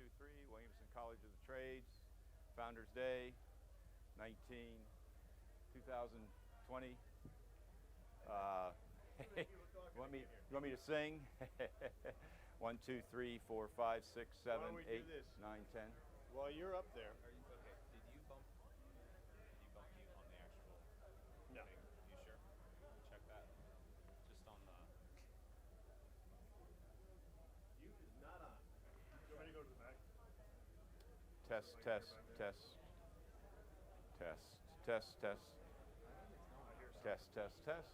123, Williamson College of the Trades, Founders Day, 2020. You want me to sing? 1, 2, 3, 4, 5, 6, 7, 8, 9, 10. Well, you're up there. Okay. Did you bump you on the actual No. thing? You sure? Check that. Just on the. You is not on. You ready to go to the back? Test, test, test. Test, test, test. Test, test, test.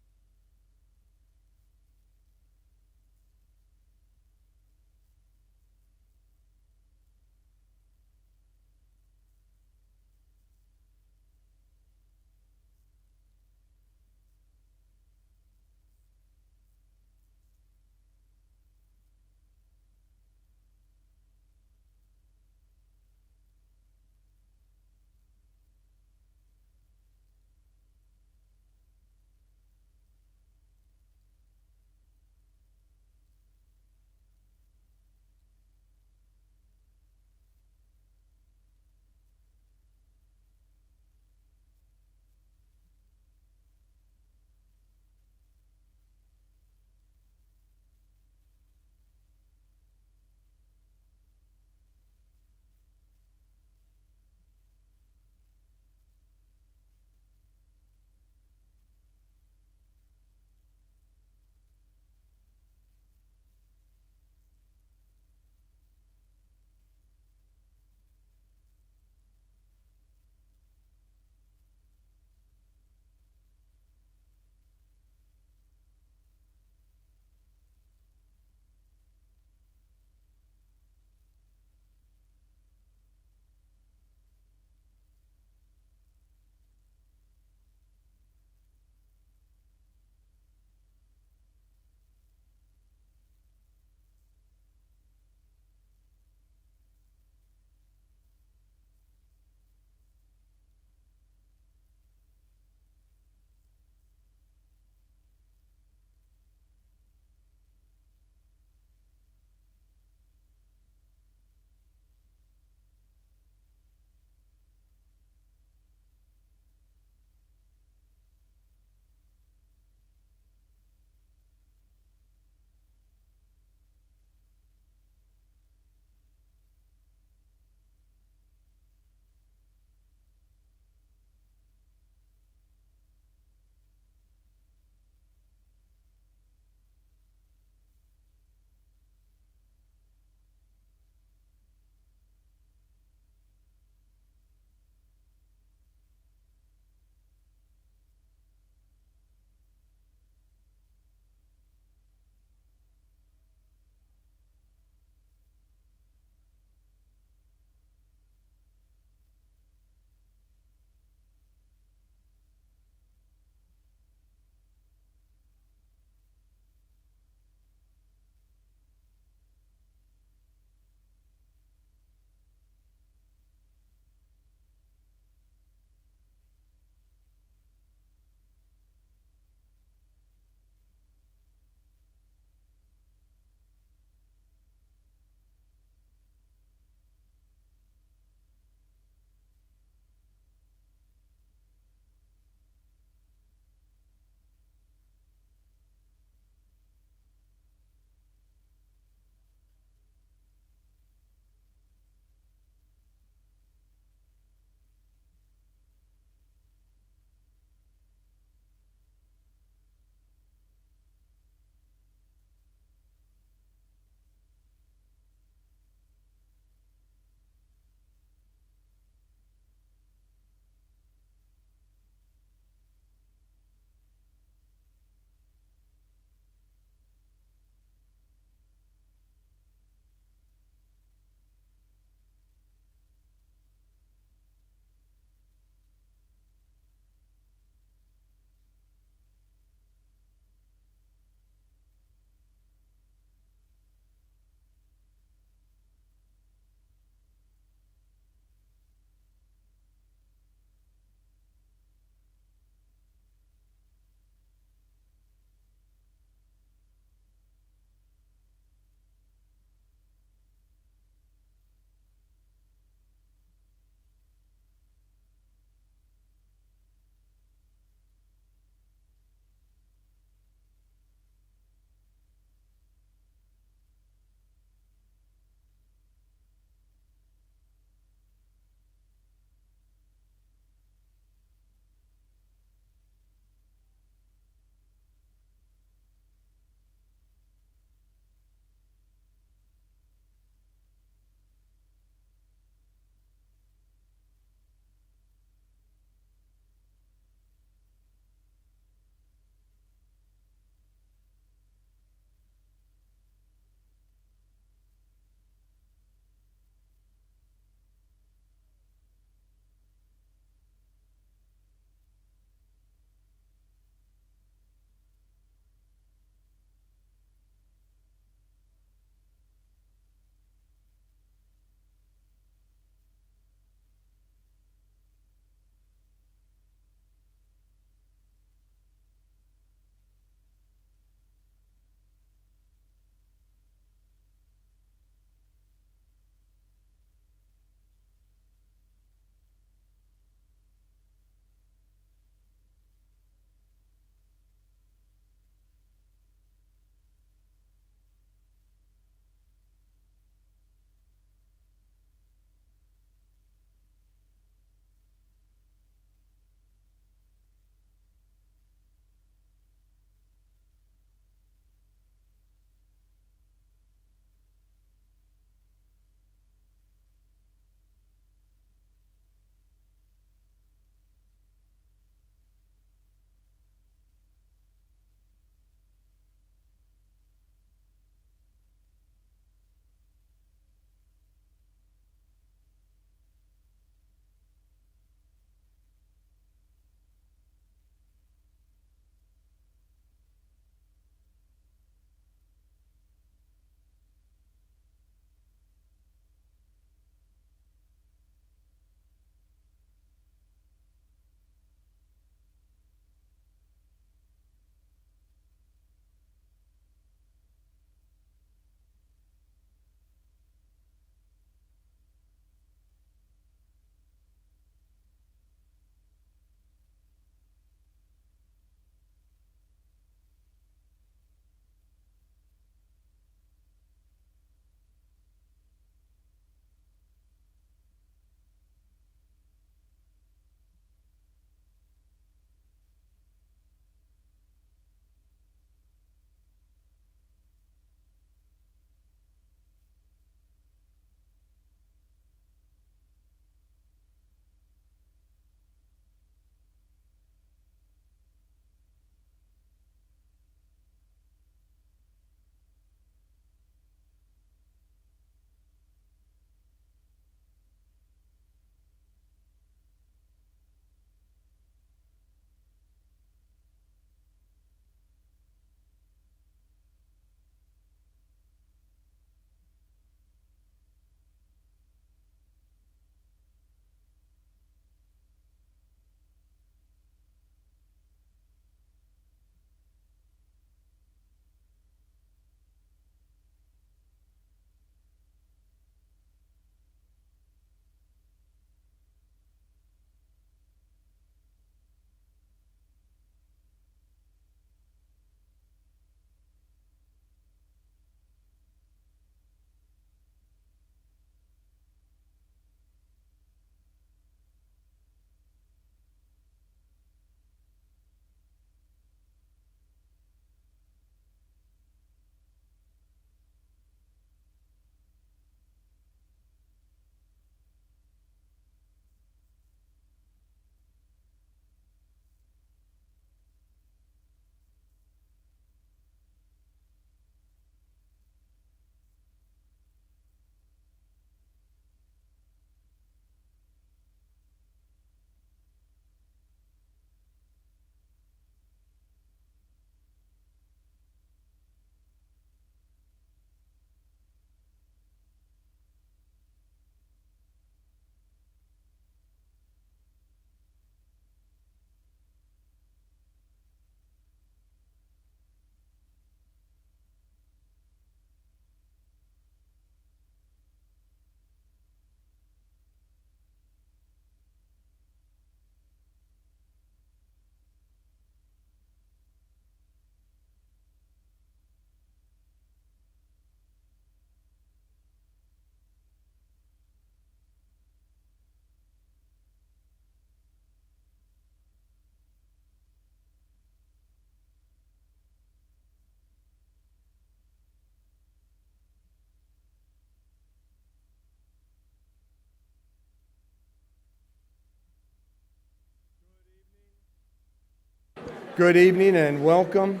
Good evening and welcome.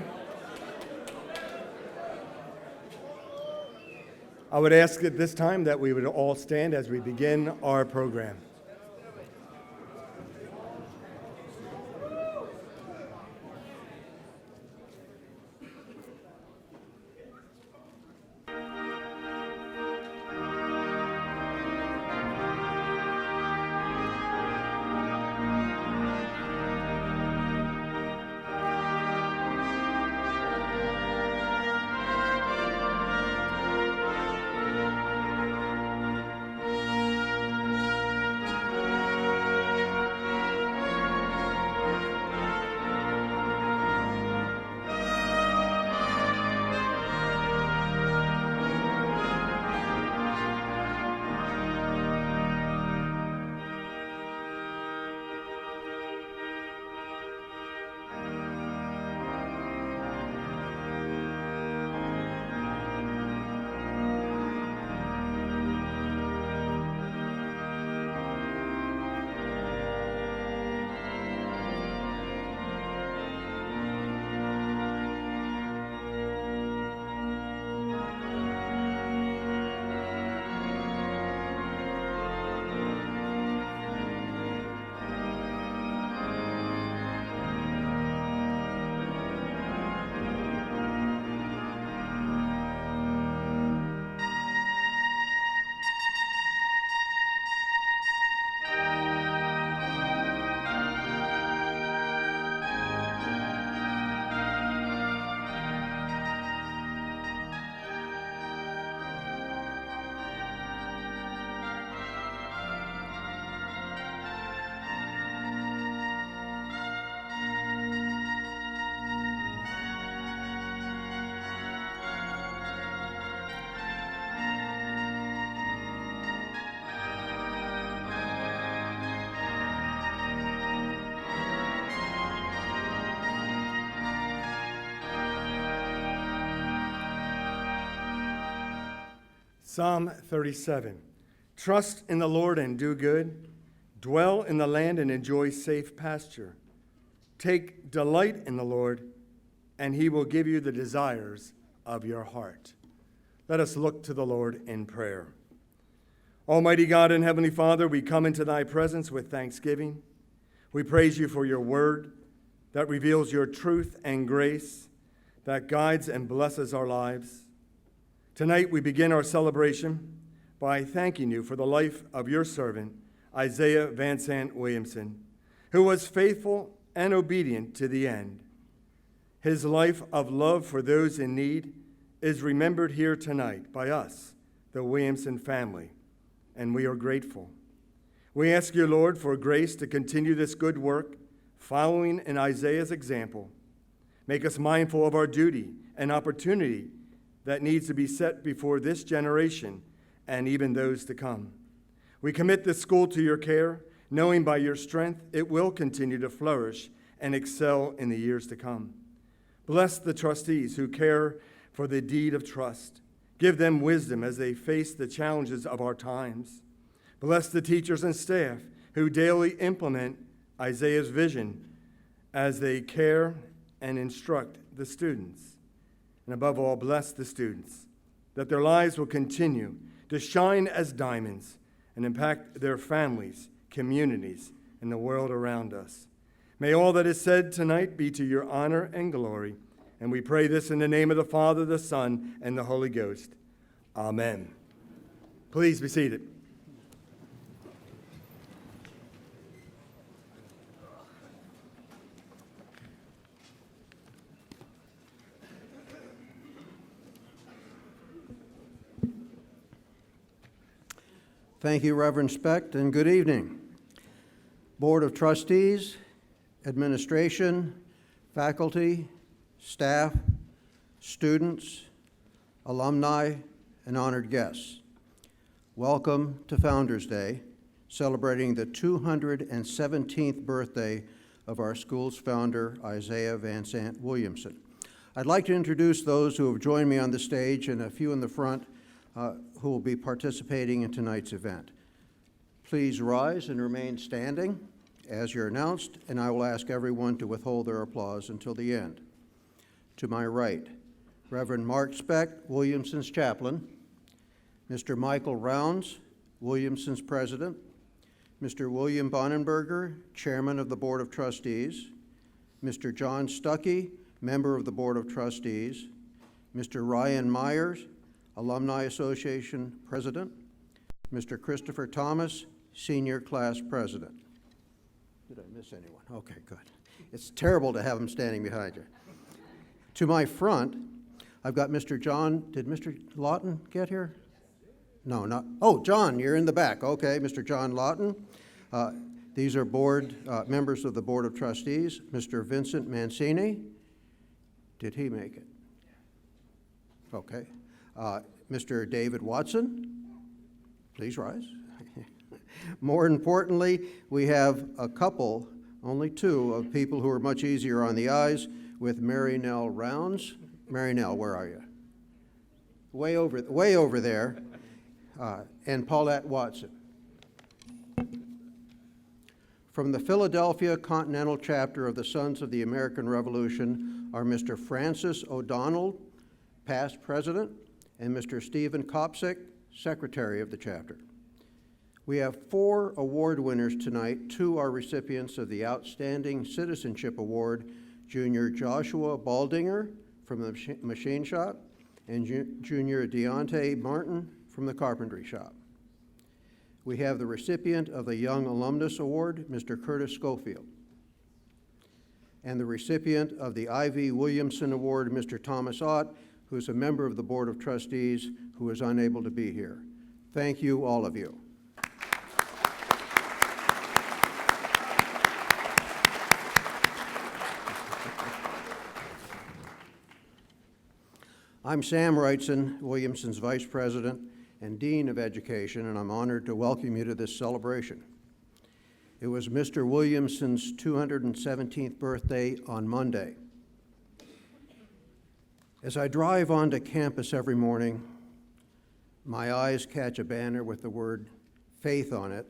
I would ask at this time that we would all stand as we begin our program. Psalm 37. Trust in the Lord and do good. Dwell in the land and enjoy safe pasture. Take delight in the Lord, and he will give you the desires of your heart. Let us look to the Lord in prayer. Almighty God and Heavenly Father, we come into thy presence with thanksgiving. We praise you for your word that reveals your truth and grace that guides and blesses our lives. Tonight we begin our celebration by thanking you for the life of your servant, Isaiah Vansant Williamson, who was faithful and obedient to the end. His life of love for those in need is remembered here tonight by us, the Williamson family, and we are grateful. We ask you, Lord, for grace to continue this good work, following in Isaiah's example. Make us mindful of our duty and opportunity that needs to be set before this generation and even those to come. We commit this school to your care, knowing by your strength it will continue to flourish and excel in the years to come. Bless the trustees who care for the deed of trust. Give them wisdom as they face the challenges of our times. Bless the teachers and staff who daily implement Isaiah's vision as they care and instruct the students. And above all, bless the students, that their lives will continue to shine as diamonds and impact their families, communities, and the world around us. May all that is said tonight be to your honor and glory. And we pray this in the name of the Father, the Son, and the Holy Ghost. Amen. Please be seated. Thank you, Reverend Specht, and good evening. Board of Trustees, administration, faculty, staff, students, alumni, and honored guests. Welcome to Founders Day, celebrating the 217th birthday of our school's founder, Isaiah Vansant Williamson. I'd like to introduce those who have joined me on the stage and a few in the front who will be participating in tonight's event. Please rise and remain standing as you're announced, and I will ask everyone to withhold their applause until the end. To my right, Reverend Mark Speck, Williamson's chaplain, Mr. Michael Rounds, Williamson's president, Mr. William Bonenberger, chairman of the Board of Trustees, Mr. John Stuckey, member of the Board of Trustees, Mr. Ryan Myers, Alumni Association president, Mr. Christopher Thomas, senior class president. Did I miss anyone? Okay, good. It's terrible to have them standing behind you. To my front, I've got Mr. John. Did Mr. Lawton get here? No, not. Oh, John, you're in the back. Okay, Mr. John Lawton. These are members of the Board of Trustees. Mr. Vincent Mancini. Did he make it? Okay. Mr. David Watson. Please rise. More importantly, we have a couple, only two, of people who are much easier on the eyes with Mary Nell Rounds. Mary Nell, where are you? Way over there. And Paulette Watson. From the Philadelphia Continental Chapter of the Sons of the American Revolution are Mr. Francis O'Donnell, past president, and Mr. Stephen Kopsick, secretary of the chapter. We have 4 award winners tonight. 2 are recipients of the Outstanding Citizenship Award, Junior Joshua Baldinger from the Machine Shop and Junior Deontay Martin from the Carpentry Shop. We have the recipient of the Young Alumnus Award, Mr. Curtis Schofield, and the recipient of the Ivy Williamson Award, Mr. Thomas Ott, who is a member of the Board of Trustees who is unable to be here. Thank you, all of you. I'm Sam Wrightson, Williamson's Vice President and Dean of Education, and I'm honored to welcome you to this celebration. It was Mr. Williamson's 217th birthday on Monday. As I drive onto campus every morning, my eyes catch a banner with the word faith on it,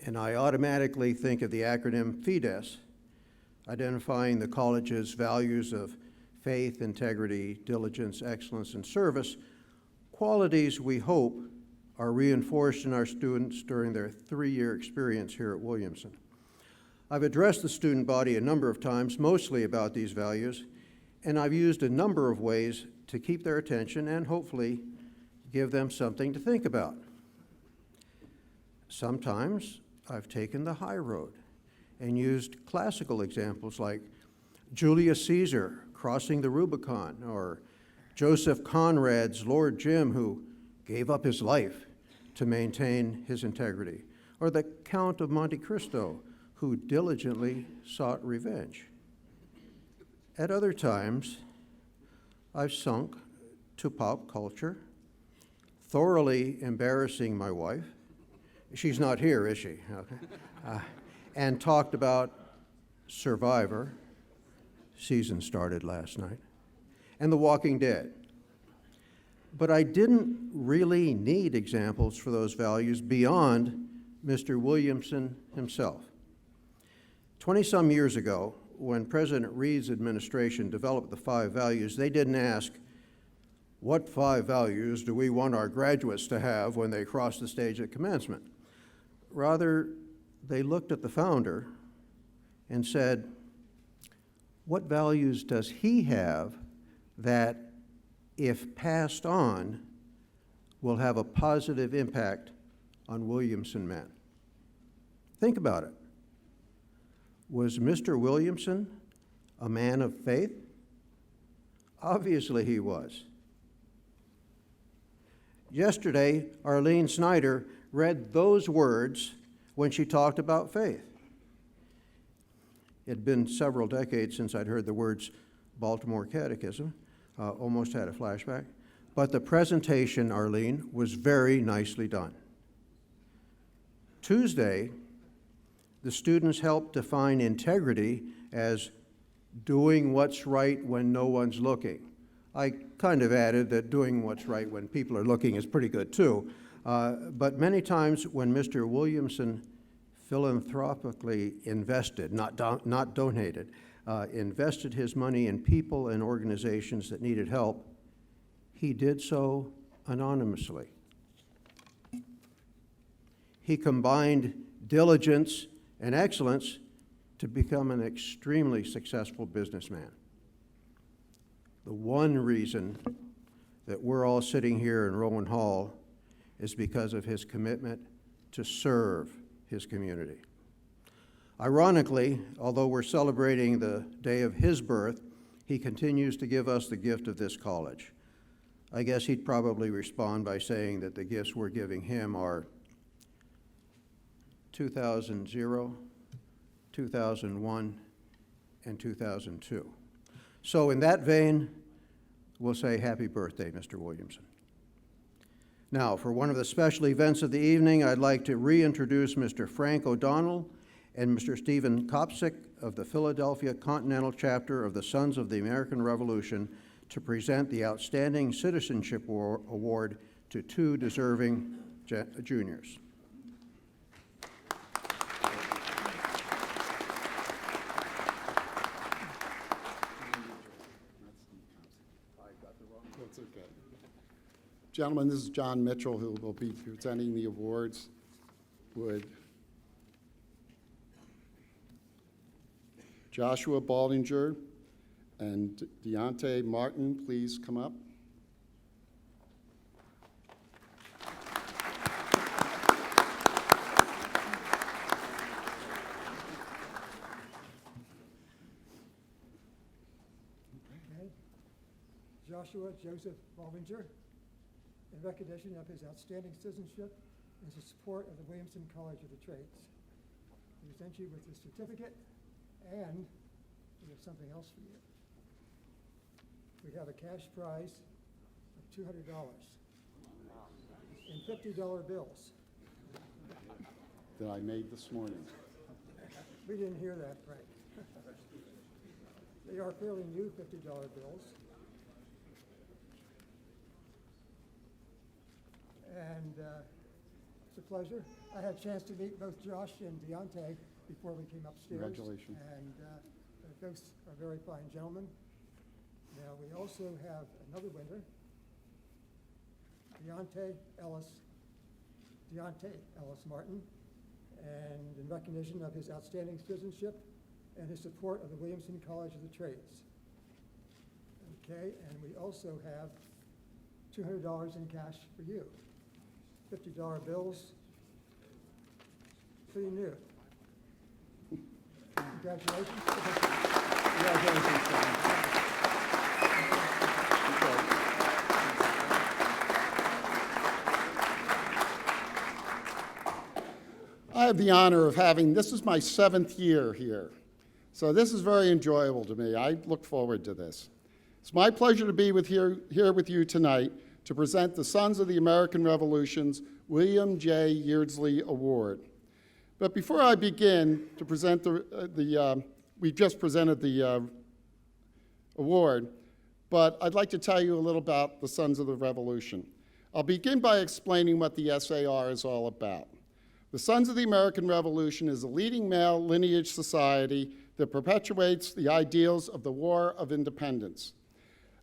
and I automatically think of the acronym FIDES, identifying the college's values of faith, integrity, diligence, excellence, and service, qualities we hope are reinforced in our students during their 3-year experience here at Williamson. I've addressed the student body a number of times, mostly about these values, and I've used a number of ways to keep their attention and hopefully give them something to think about. Sometimes I've taken the high road and used classical examples like Julius Caesar crossing the Rubicon, or Joseph Conrad's Lord Jim, who gave up his life to maintain his integrity, or the Count of Monte Cristo, who diligently sought revenge. At other times, I've sunk to pop culture, thoroughly embarrassing my wife. She's not here, is she? Okay. And talked about Survivor. Season started last night, and The Walking Dead. But I didn't really need examples for those values beyond Mr. Williamson himself. 20-some years ago, when President Reed's administration developed the 5 values, they didn't ask, what 5 values do we want our graduates to have when they cross the stage at commencement? Rather, they looked at the founder and said, what values does he have that, if passed on, will have a positive impact on Williamson men? Think about it. Was Mr. Williamson a man of faith? Obviously he was. Yesterday, Arlene Snyder read those words when she talked about faith. It had been several decades since I'd heard the words Baltimore Catechism. Almost had a flashback. But the presentation, Arlene, was very nicely done. Tuesday, the students helped define integrity as doing what's right when no one's looking. I kind of added that doing what's right when people are looking is pretty good too. But many times when Mr. Williamson philanthropically invested, not donated, invested his money in people and organizations that needed help, he did so anonymously. He combined diligence and excellence to become an extremely successful businessman. The one reason that we're all sitting here in Rowan Hall is because of his commitment to serve his community. Ironically, although we're celebrating the day of his birth, he continues to give us the gift of this college. I guess he'd probably respond by saying that the gifts we're giving him are 2000, 2001, and 2002. So in that vein, we'll say happy birthday, Mr. Williamson. Now, for one of the special events of the evening, I'd like to reintroduce Mr. Frank O'Donnell and Mr. Stephen Kopsick of the Philadelphia Continental Chapter of the Sons of the American Revolution to present the Outstanding Citizenship Award to two deserving juniors. That's okay. Gentlemen, this is John Mitchell, who will be presenting the awards. Would Joshua Baldinger and Deontay Martin please come up? Joshua Joseph Baldinger, in recognition of his outstanding citizenship and his support of the Williamson College of the Trades. We present you with this certificate, and we have something else for you. We have a cash prize of $200 in $50 bills. That I made this morning. We didn't hear that, Frank. They are fairly new $50 bills. And it's a pleasure. I had a chance to meet both Josh and Deontay before we came upstairs. Congratulations. And both are very fine gentlemen. Now, we also have another winner, Deontay Ellis Martin, and in recognition of his outstanding citizenship and his support of the Williamson College of the Trades. Okay, and we also have $200 in cash for you. $50 bills, pretty new. Congratulations. Congratulations, John. I have the honor of having, this is my 7th year here. So this is very enjoyable to me. I look forward to this. It's my pleasure to be here with you tonight to present the Sons of the American Revolution's William J. Yeardsley Award. But before I begin to present we just presented the award, but I'd like to tell you a little about the Sons of the Revolution. I'll begin by explaining what the SAR is all about. The Sons of the American Revolution is a leading male lineage society that perpetuates the ideals of the War of Independence.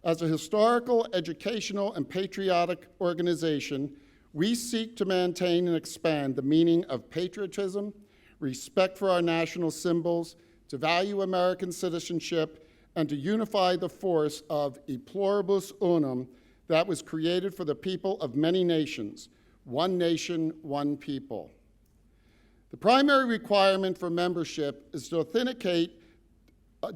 As a historical, educational, and patriotic organization, we seek to maintain and expand the meaning of patriotism, respect for our national symbols, to value American citizenship, and to unify the force of e pluribus unum that was created for the people of many nations, one nation, one people. The primary requirement for membership is to authenticate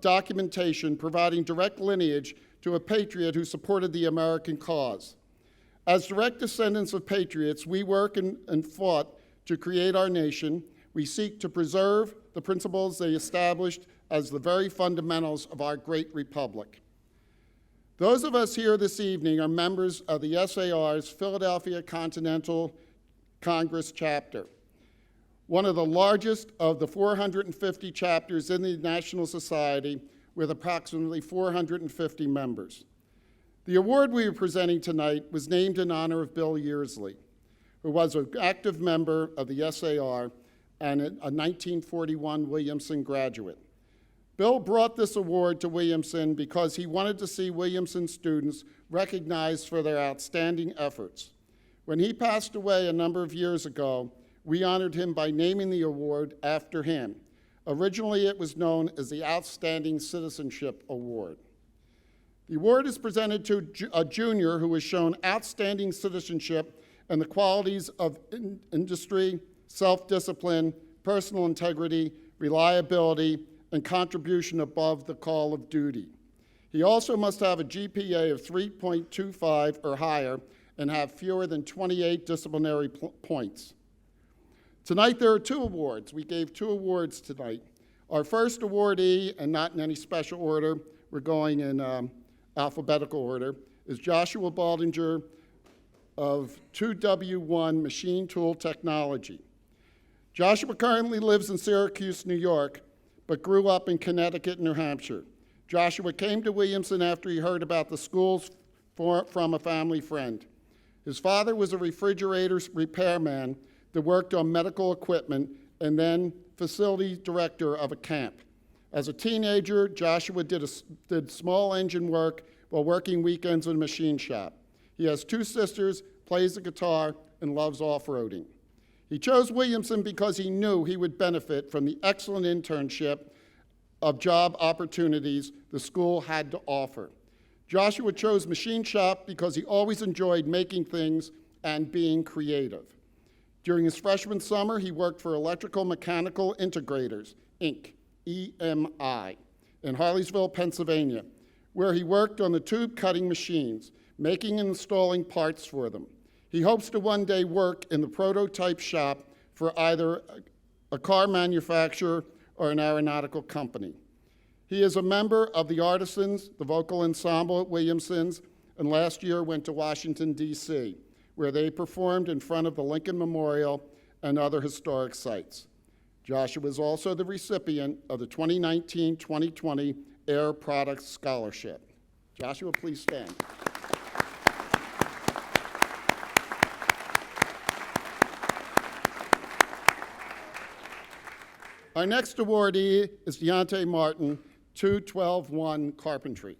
documentation providing direct lineage to a patriot who supported the American cause. As direct descendants of patriots, we work and fought to create our nation. We seek to preserve the principles they established as the very fundamentals of our great republic. Those of us here this evening are members of the SAR's Philadelphia Continental Congress chapter, one of the largest of the 450 chapters in the National Society, with approximately 450 members. The award we are presenting tonight was named in honor of Bill Yeardsley, who was an active member of the SAR and a 1941 Williamson graduate. Bill brought this award to Williamson because he wanted to see Williamson students recognized for their outstanding efforts. When he passed away a number of years ago, we honored him by naming the award after him. Originally, it was known as the Outstanding Citizenship Award. The award is presented to a junior who has shown outstanding citizenship and the qualities of industry, self-discipline, personal integrity, reliability, and contribution above the call of duty. He also must have a GPA of 3.25 or higher and have fewer than 28 disciplinary points. Tonight there are two awards. We gave two awards tonight. Our first awardee, and not in any special order, we're going in alphabetical order, is Joshua Baldinger of 2W1 Machine Tool Technology. Joshua currently lives in Syracuse, New York, but grew up in Connecticut and New Hampshire. Joshua came to Williamson after he heard about the schools from a family friend. His father was a refrigerator repairman that worked on medical equipment and then facility director of a camp. As a teenager, Joshua did small engine work while working weekends in a machine shop. He has two sisters, plays the guitar, and loves off-roading. He chose Williamson because he knew he would benefit from the excellent internship of job opportunities the school had to offer. Joshua chose machine shop because he always enjoyed making things and being creative. During his freshman summer, he worked for Electrical Mechanical Integrators, Inc., EMI, in Harleysville, Pennsylvania, where he worked on the tube cutting machines, making and installing parts for them. He hopes to one day work in the prototype shop for either a car manufacturer or an aeronautical company. He is a member of the Artisans, the vocal ensemble at Williamson's, and last year went to Washington, D.C., where they performed in front of the Lincoln Memorial and other historic sites. Joshua is also the recipient of the 2019-2020 Air Products Scholarship. Joshua, please stand. Our next awardee is Deontay Martin, 212-1 Carpentry.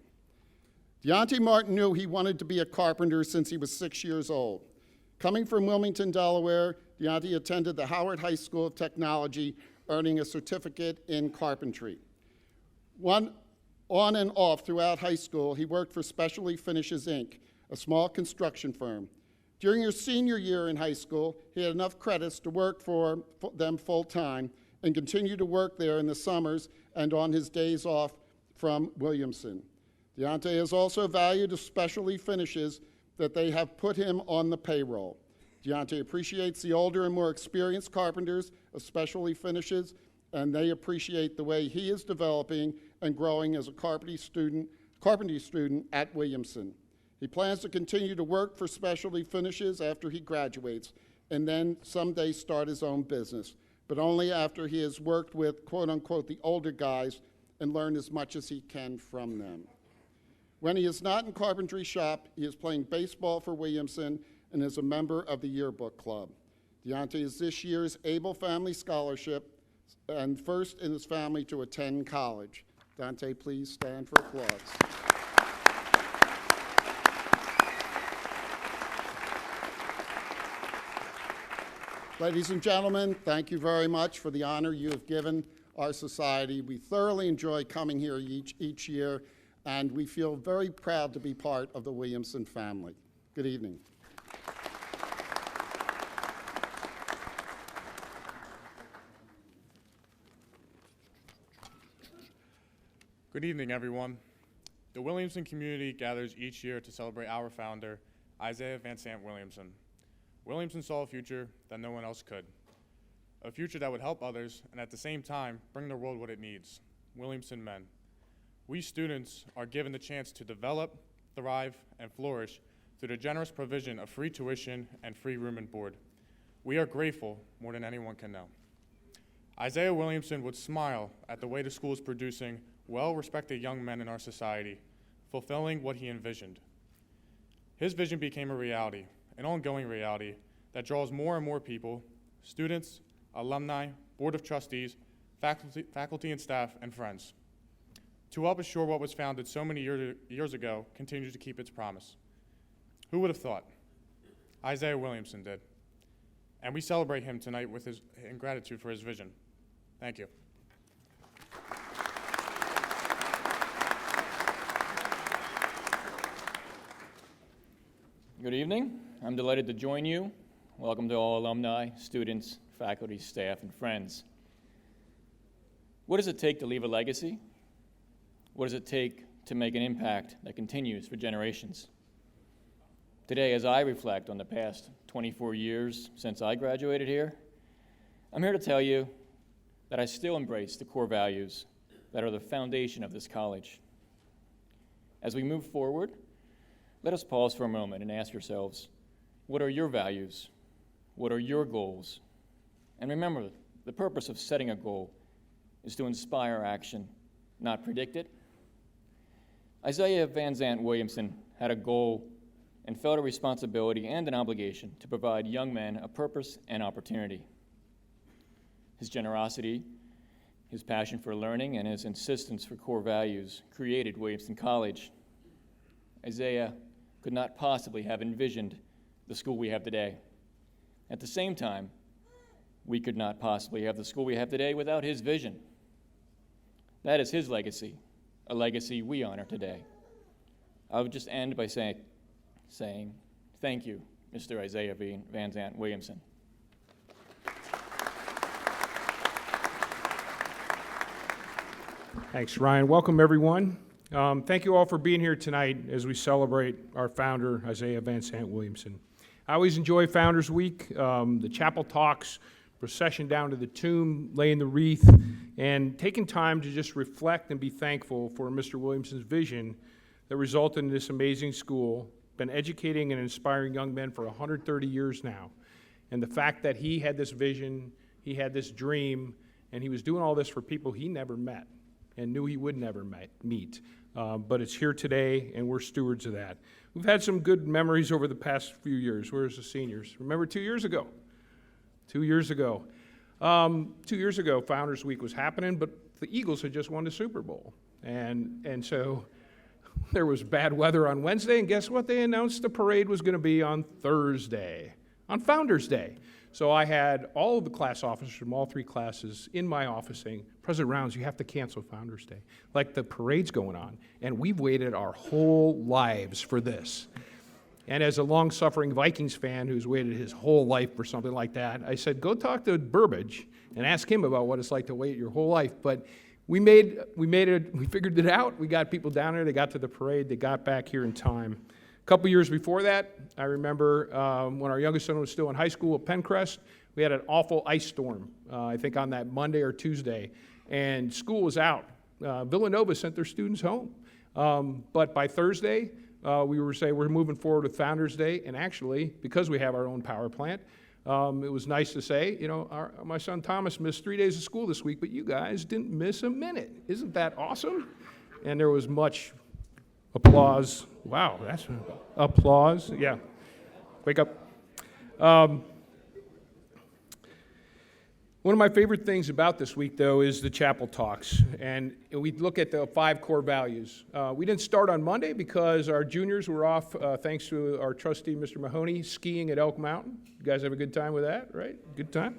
Deontay Martin knew he wanted to be a carpenter since he was 6 years old. Coming from Wilmington, Delaware, Deontay attended the Howard High School of Technology, earning a certificate in carpentry. On and off throughout high school, he worked for Specialty Finishes, Inc., a small construction firm. During his senior year in high school, he had enough credits to work for them full-time and continue to work there in the summers and on his days off from Williamson. Deontay is also valued of Specialty Finishes that they have put him on the payroll. Deontay appreciates the older and more experienced carpenters of Specialty Finishes, and they appreciate the way he is developing and growing as a carpentry student at Williamson. He plans to continue to work for Specialty Finishes after he graduates, and then someday start his own business, but only after he has worked with, quote unquote, the older guys and learned as much as he can from them. When he is not in carpentry shop, he is playing baseball for Williamson and is a member of the yearbook club. Deontay is this year's Able Family Scholarship and first in his family to attend college. Deontay, please stand for applause. Ladies and gentlemen, thank you very much for the honor you have given our society. We thoroughly enjoy coming here each year, and we feel very proud to be part of the Williamson family. Good evening. Good evening, everyone. The Williamson community gathers each year to celebrate our founder, Isaiah Vansant Williamson. Williamson saw a future that no one else could, a future that would help others and at the same time bring the world what it needs, Williamson men. We students are given the chance to develop, thrive, and flourish through the generous provision of free tuition and free room and board. We are grateful more than anyone can know. Isaiah Williamson would smile at the way the school is producing well-respected young men in our society, fulfilling what he envisioned. His vision became a reality, an ongoing reality that draws more and more people, students, alumni, Board of Trustees, faculty and staff, and friends. To help assure what was founded so many years ago continues to keep its promise. Who would have thought? Isaiah Williamson did. And we celebrate him tonight in gratitude for his vision. Thank you. Good evening. I'm delighted to join you. Welcome to all alumni, students, faculty, staff, and friends. What does it take to leave a legacy? What does it take to make an impact that continues for generations? Today, as I reflect on the past 24 years since I graduated here, I'm here to tell you that I still embrace the core values that are the foundation of this college. As we move forward, let us pause for a moment and ask yourselves, what are your values? What are your goals? And remember, the purpose of setting a goal is to inspire action, not predict it. Isaiah Vansant Williamson had a goal and felt a responsibility and an obligation to provide young men a purpose and opportunity. His generosity, his passion for learning, and his insistence for core values created Williamson College. Isaiah could not possibly have envisioned the school we have today. At the same time, we could not possibly have the school we have today without his vision. That is his legacy, a legacy we honor today. I would just end by saying thank you, Mr. Isaiah Vansant Williamson. Thanks, Ryan. Welcome, everyone. Thank you all for being here tonight as we celebrate our founder, Isaiah Vansant Williamson. I always enjoy Founders Week, the chapel talks, procession down to the tomb, laying the wreath, and taking time to just reflect and be thankful for Mr. Williamson's vision that resulted in this amazing school, been educating and inspiring young men for 130 years now. And the fact that he had this vision, he had this dream, and he was doing all this for people he never met and knew he would never meet. But it's here today, and we're stewards of that. We've had some good memories over the past few years. Where's the seniors? Remember 2 years ago? 2 years ago. 2 years ago, Founders Week was happening, but the Eagles had just won the Super Bowl. And so there was bad weather on Wednesday, and guess what? They announced the parade was going to be on Thursday, on Founders Day. So I had all of the class officers from all three classes in my office saying, President Rounds, you have to cancel Founders Day. Like the parade's going on, and we've waited our whole lives for this. And as a long-suffering Vikings fan who's waited his whole life for something like that, I said, go talk to Burbage and ask him about what it's like to wait your whole life. But we figured it out. We got people down there. They got to the parade. They got back here in time. A couple years before that, I remember when our youngest son was still in high school at Penncrest, we had an awful ice storm, I think on that Monday or Tuesday, and school was out. Villanova sent their students home. But by Thursday, we were saying we're moving forward with Founders Day, and actually, because we have our own power plant, it was nice to say, my son Thomas missed 3 days of school this week, but you guys didn't miss a minute. Isn't that awesome? And there was much applause. Wow, that's applause. Yeah, wake up. One of my favorite things about this week, though, is the chapel talks. And we look at the 5 core values. We didn't start on Monday because our juniors were off, thanks to our trustee, Mr. Mahoney, skiing at Elk Mountain. You guys have a good time with that, right? Good time.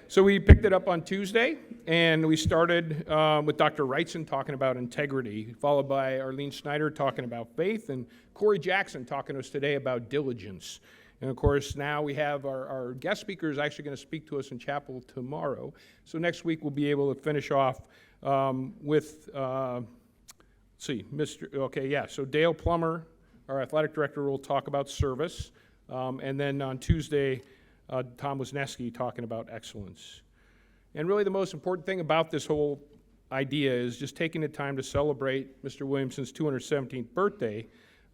So we picked it up on Tuesday, and we started with Dr. Wrightson talking about integrity, followed by Arlene Snyder talking about faith, and Corey Jackson talking to us today about diligence. And of course, now we have our guest speaker is actually going to speak to us in chapel tomorrow. So next week we'll be able to finish off with, so Dale Plummer, our athletic director, will talk about service. And then on Tuesday, Tom Wisniewski talking about excellence. And really the most important thing about this whole idea is just taking the time to celebrate Mr. Williamson's 217th birthday,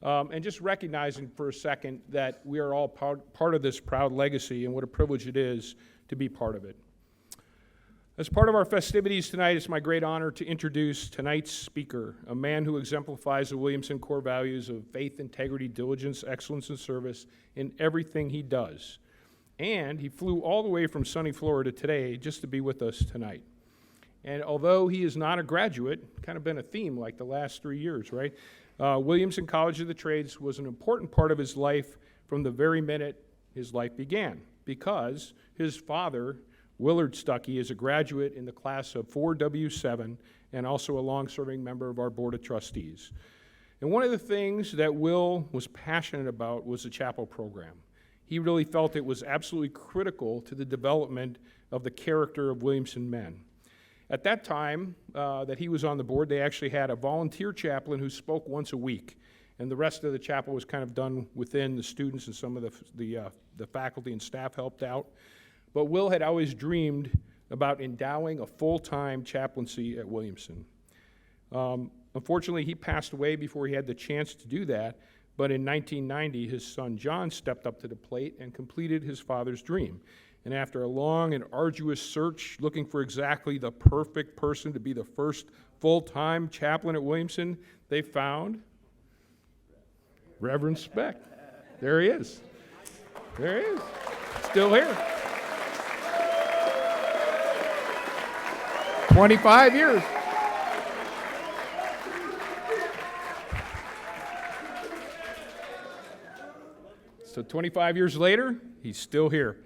and just recognizing for a second that we are all part of this proud legacy and what a privilege it is to be part of it. As part of our festivities tonight, it's my great honor to introduce tonight's speaker, a man who exemplifies the Williamson core values of faith, integrity, diligence, excellence, and service in everything he does. And he flew all the way from sunny Florida today just to be with us tonight. And although he is not a graduate, kind of been a theme like the last 3 years, right? Williamson College of the Trades was an important part of his life from the very minute his life began, because his father, Willard Stuckey, is a graduate in the class of 4W7 and also a long-serving member of our Board of Trustees. And one of the things that Will was passionate about was the chapel program. He really felt it was absolutely critical to the development of the character of Williamson men. At that time that he was on the board, they actually had a volunteer chaplain who spoke once a week, and the rest of the chapel was kind of done within the students, and some of the faculty and staff helped out. But Will had always dreamed about endowing a full-time chaplaincy at Williamson. Unfortunately, he passed away before he had the chance to do that, but in 1990, his son John stepped up to the plate and completed his father's dream. And after a long and arduous search, looking for exactly the perfect person to be the first full-time chaplain at Williamson, they found Reverend Speck. There he is. There he is. Still here. 25 years. So 25 years later, he's still here.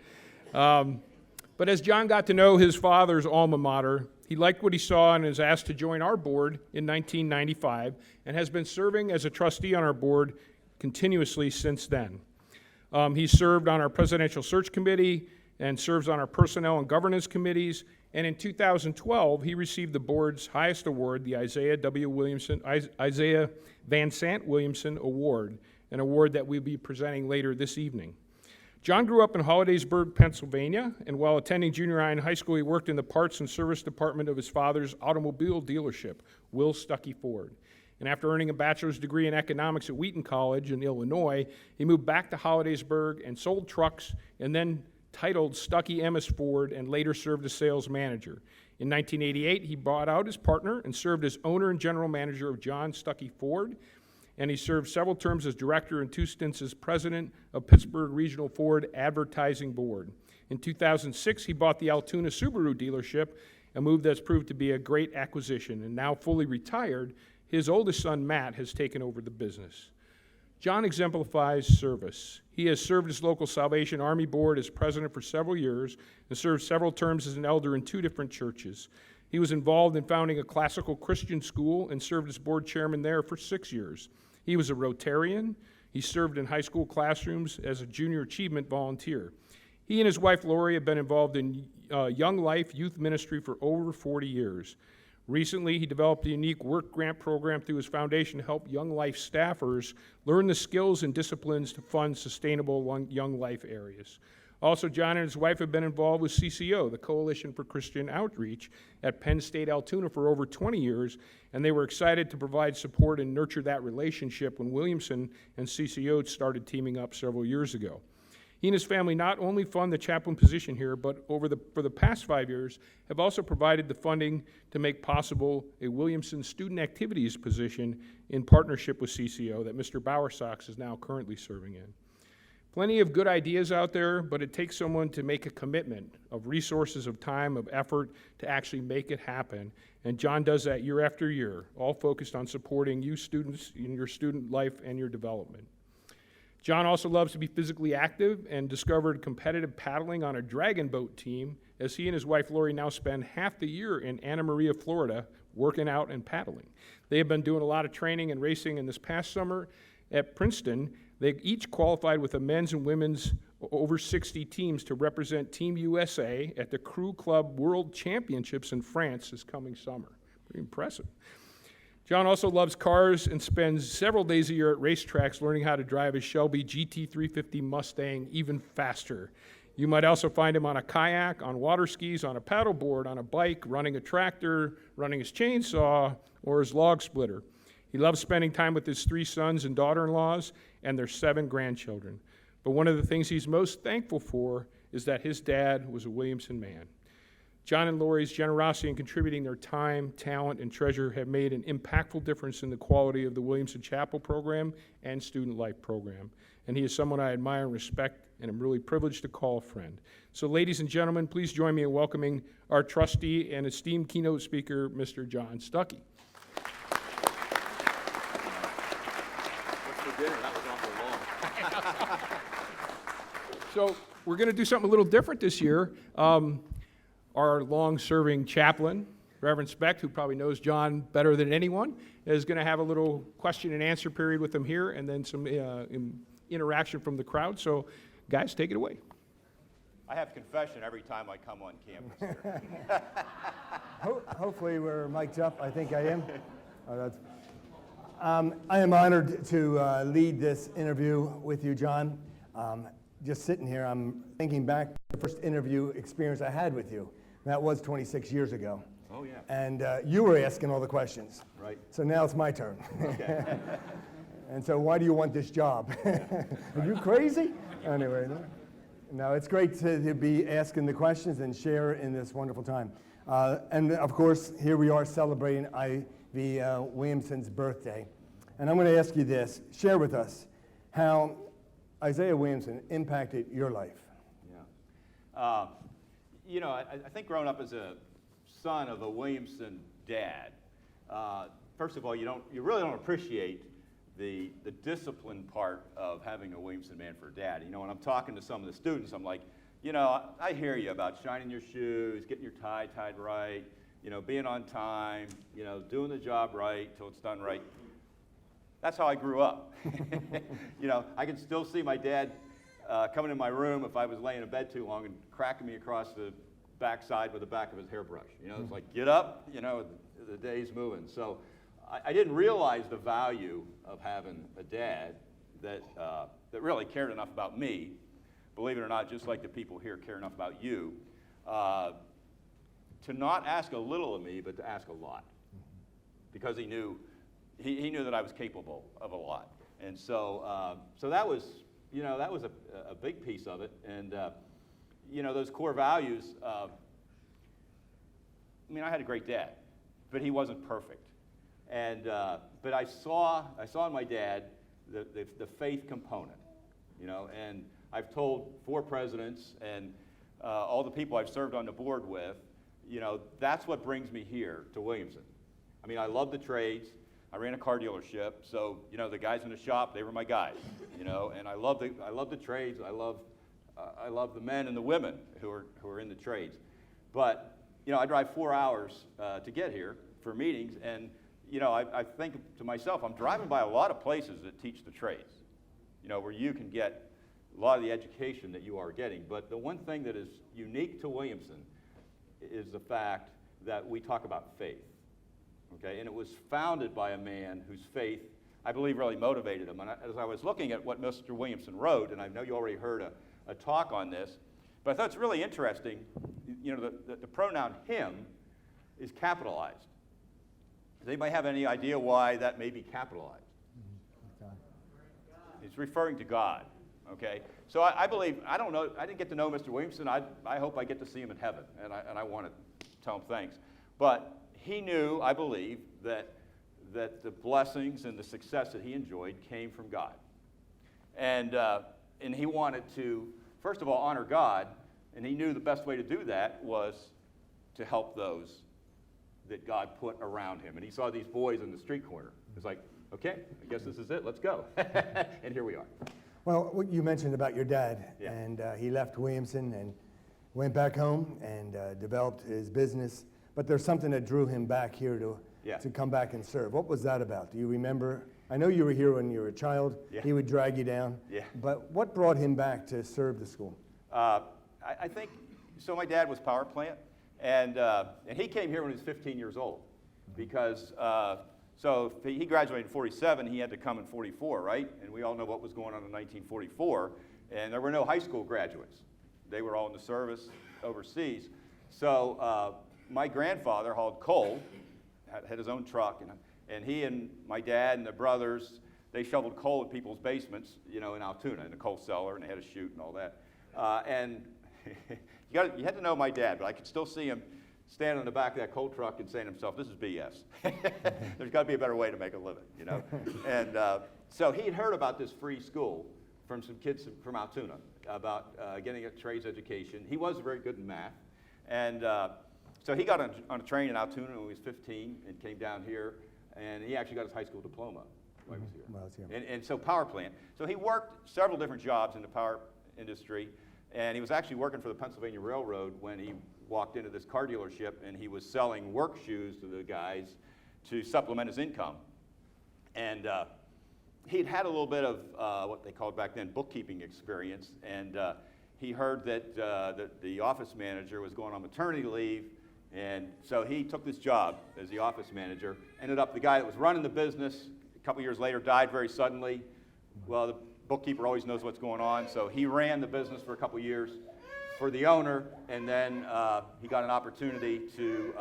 But as John got to know his father's alma mater, he liked what he saw and was asked to join our board in 1995 and has been serving as a trustee on our board continuously since then. He served on our presidential search committee and serves on our personnel and governance committees. And in 2012, he received the board's highest award, the Isaiah Vansant Williamson Award, an award that we'll be presenting later this evening. John grew up in Hollidaysburg, Pennsylvania, and while attending junior high and high school, he worked in the parts and service department of his father's automobile dealership, Will Stuckey Ford. And after earning a bachelor's degree in economics at Wheaton College in Illinois, he moved back to Hollidaysburg and sold trucks, and then titled Stuckey Emmis Ford and later served as sales manager. In 1988, he bought out his partner and served as owner and general manager of John Stuckey Ford, and he served several terms as director and 2 stints as president of Pittsburgh Regional Ford Advertising Board. In 2006, he bought the Altoona Subaru dealership, a move that's proved to be a great acquisition, and now fully retired, his oldest son, Matt, has taken over the business. John exemplifies service. He has served his local Salvation Army Board as president for several years and served several terms as an elder in 2 different churches. He was involved in founding a classical Christian school and served as board chairman there for 6 years. He was a Rotarian. He served in high school classrooms as a junior achievement volunteer. He and his wife, Lori, have been involved in Young Life youth ministry for over 40 years. Recently, he developed a unique work grant program through his foundation to help Young Life staffers learn the skills and disciplines to fund sustainable Young Life areas. Also, John and his wife have been involved with CCO, the Coalition for Christian Outreach, at Penn State Altoona for over 20 years, and they were excited to provide support and nurture that relationship when Williamson and CCO started teaming up several years ago. He and his family not only fund the chaplain position here, but for the past 5 years have also provided the funding to make possible a Williamson Student Activities position in partnership with CCO that Mr. Bowersox is now currently serving in. Plenty of good ideas out there, but it takes someone to make a commitment of resources, of time, of effort to actually make it happen. And John does that year after year, all focused on supporting you students in your student life and your development. John also loves to be physically active and discovered competitive paddling on a dragon boat team as he and his wife Lori now spend half the year in Anna Maria, Florida, working out and paddling. They have been doing a lot of training and racing, and this past summer at Princeton, they each qualified with a men's and women's over 60 teams to represent Team USA at the Crew Club World Championships in France this coming summer. Pretty impressive. John also loves cars and spends several days a year at racetracks learning how to drive his Shelby GT350 Mustang even faster. You might also find him on a kayak, on water skis, on a paddleboard, on a bike, running a tractor, running his chainsaw, or his log splitter. He loves spending time with his 3 sons and daughter-in-laws and their 7 grandchildren. But one of the things he's most thankful for is that his dad was a Williamson man. John and Lori's generosity in contributing their time, talent, and treasure have made an impactful difference in the quality of the Williamson Chapel program and student life program. And he is someone I admire and respect and I'm really privileged to call a friend. So ladies and gentlemen, please join me in welcoming our trustee and esteemed keynote speaker, Mr. John Stuckey. What's for dinner? That was awful long. So we're going to do something a little different this year. Our long-serving chaplain, Reverend Specht, who probably knows John better than anyone, is going to have a little question and answer period with him here, and then some interaction from the crowd. So, guys, take it away. I have confession every time I come on campus here. Hopefully we're mic'd up. I think I am. I am honored to lead this interview with you, John. Just sitting here, I'm thinking back to the first interview experience I had with you. That was 26 years ago. Oh, yeah. And you were asking all the questions. Right. So now it's my turn. Okay. And so why do you want this job? Are you crazy? Anyway, no, it's great to be asking the questions and share in this wonderful time. And of course, here we are celebrating Ivy Williamson's birthday. And I'm going to ask you this. Share with us how Isaiah Williamson impacted your life. Yeah. You know, I think growing up as a son of a Williamson dad, first of all, you really don't appreciate the discipline part of having a Williamson man for a dad. You know, when I'm talking to some of the students, I'm like, you know, I hear you about shining your shoes, getting your tie tied right, you know, being on time, you know, doing the job right till it's done right. That's how I grew up. You know, I can still see my dad coming in my room if I was laying in bed too long and cracking me across the backside with the back of his hairbrush. You know, it's like, get up, you know, the day's moving. So I didn't realize the value of having a dad that really cared enough about me, believe it or not, just like the people here care enough about you, to not ask a little of me, but to ask a lot. Because he knew that I was capable of a lot. And so that was, you know, that was a big piece of it. And, you know, those core values, I mean, I had a great dad, but he wasn't perfect. And, but I saw in my dad the faith component, you know, and I've told 4 presidents and all the people I've served on the board with, you know, that's what brings me here to Williamson. I mean, I love the trades. I ran a car dealership, so, you know, the guys in the shop, they were my guys, you know, and I love the trades. I love the men and the women who are in the trades. But, you know, I drive 4 hours to get here for meetings, and, you know, I think to myself, I'm driving by a lot of places that teach the trades, you know, where you can get a lot of the education that you are getting. But the one thing that is unique to Williamson is the fact that we talk about faith. Okay, and it was founded by a man whose faith, I believe, really motivated him. And as I was looking at what Mr. Williamson wrote, and I know you already heard a talk on this, but I thought it's really interesting, you know, the pronoun him is capitalized. Does anybody have any idea why that may be capitalized? It's referring to God, okay? So I believe, I don't know, I didn't get to know Mr. Williamson. I hope I get to see him in heaven, and I want to tell him thanks. But he knew, I believe, that the blessings and the success that he enjoyed came from God. And he wanted to, first of all, honor God, and he knew the best way to do that was to help those that God put around him. And he saw these boys in the street corner. It's like, okay, I guess this is it, let's go. And here we are. Well, what you mentioned about your dad, Yeah. and he left Williamson and went back home and developed his business. But there's something that drew him back here to come back and serve. What was that about? Do you remember? I know you were here when you were a child. Yeah. He would drag you down. Yeah. But what brought him back to serve the school? I think, so my dad was power plant, and he came here when he was 15 years old, because, so if he graduated in 47, he had to come in 44, right? And we all know what was going on in 1944, and there were no high school graduates. They were all in the service overseas. So my grandfather hauled coal, had his own truck, and he and my dad and the brothers, they shoveled coal in people's basements, you know, in Altoona, in the coal cellar, and they had a chute and all that. And you had to know my dad, but I could still see him standing in the back of that coal truck and saying to himself, this is BS. There's got to be a better way to make a living, you know. And so he'd heard about this free school from some kids from Altoona, about getting a trades education. He was very good in math. And so he got on a train in Altoona when he was 15 and came down here, and he actually got his high school diploma while he was here. While he was here. And so power plant. So he worked several different jobs in the power industry, and he was actually working for the Pennsylvania Railroad when he walked into this car dealership, and he was selling work shoes to the guys to supplement his income. And he'd had a little bit of what they called back then bookkeeping experience, and he heard that the office manager was going on maternity leave, and so he took this job as the office manager. Ended up the guy that was running the business a couple years later died very suddenly. Well, the bookkeeper always knows what's going on, so he ran the business for a couple years for the owner, and then he got an opportunity to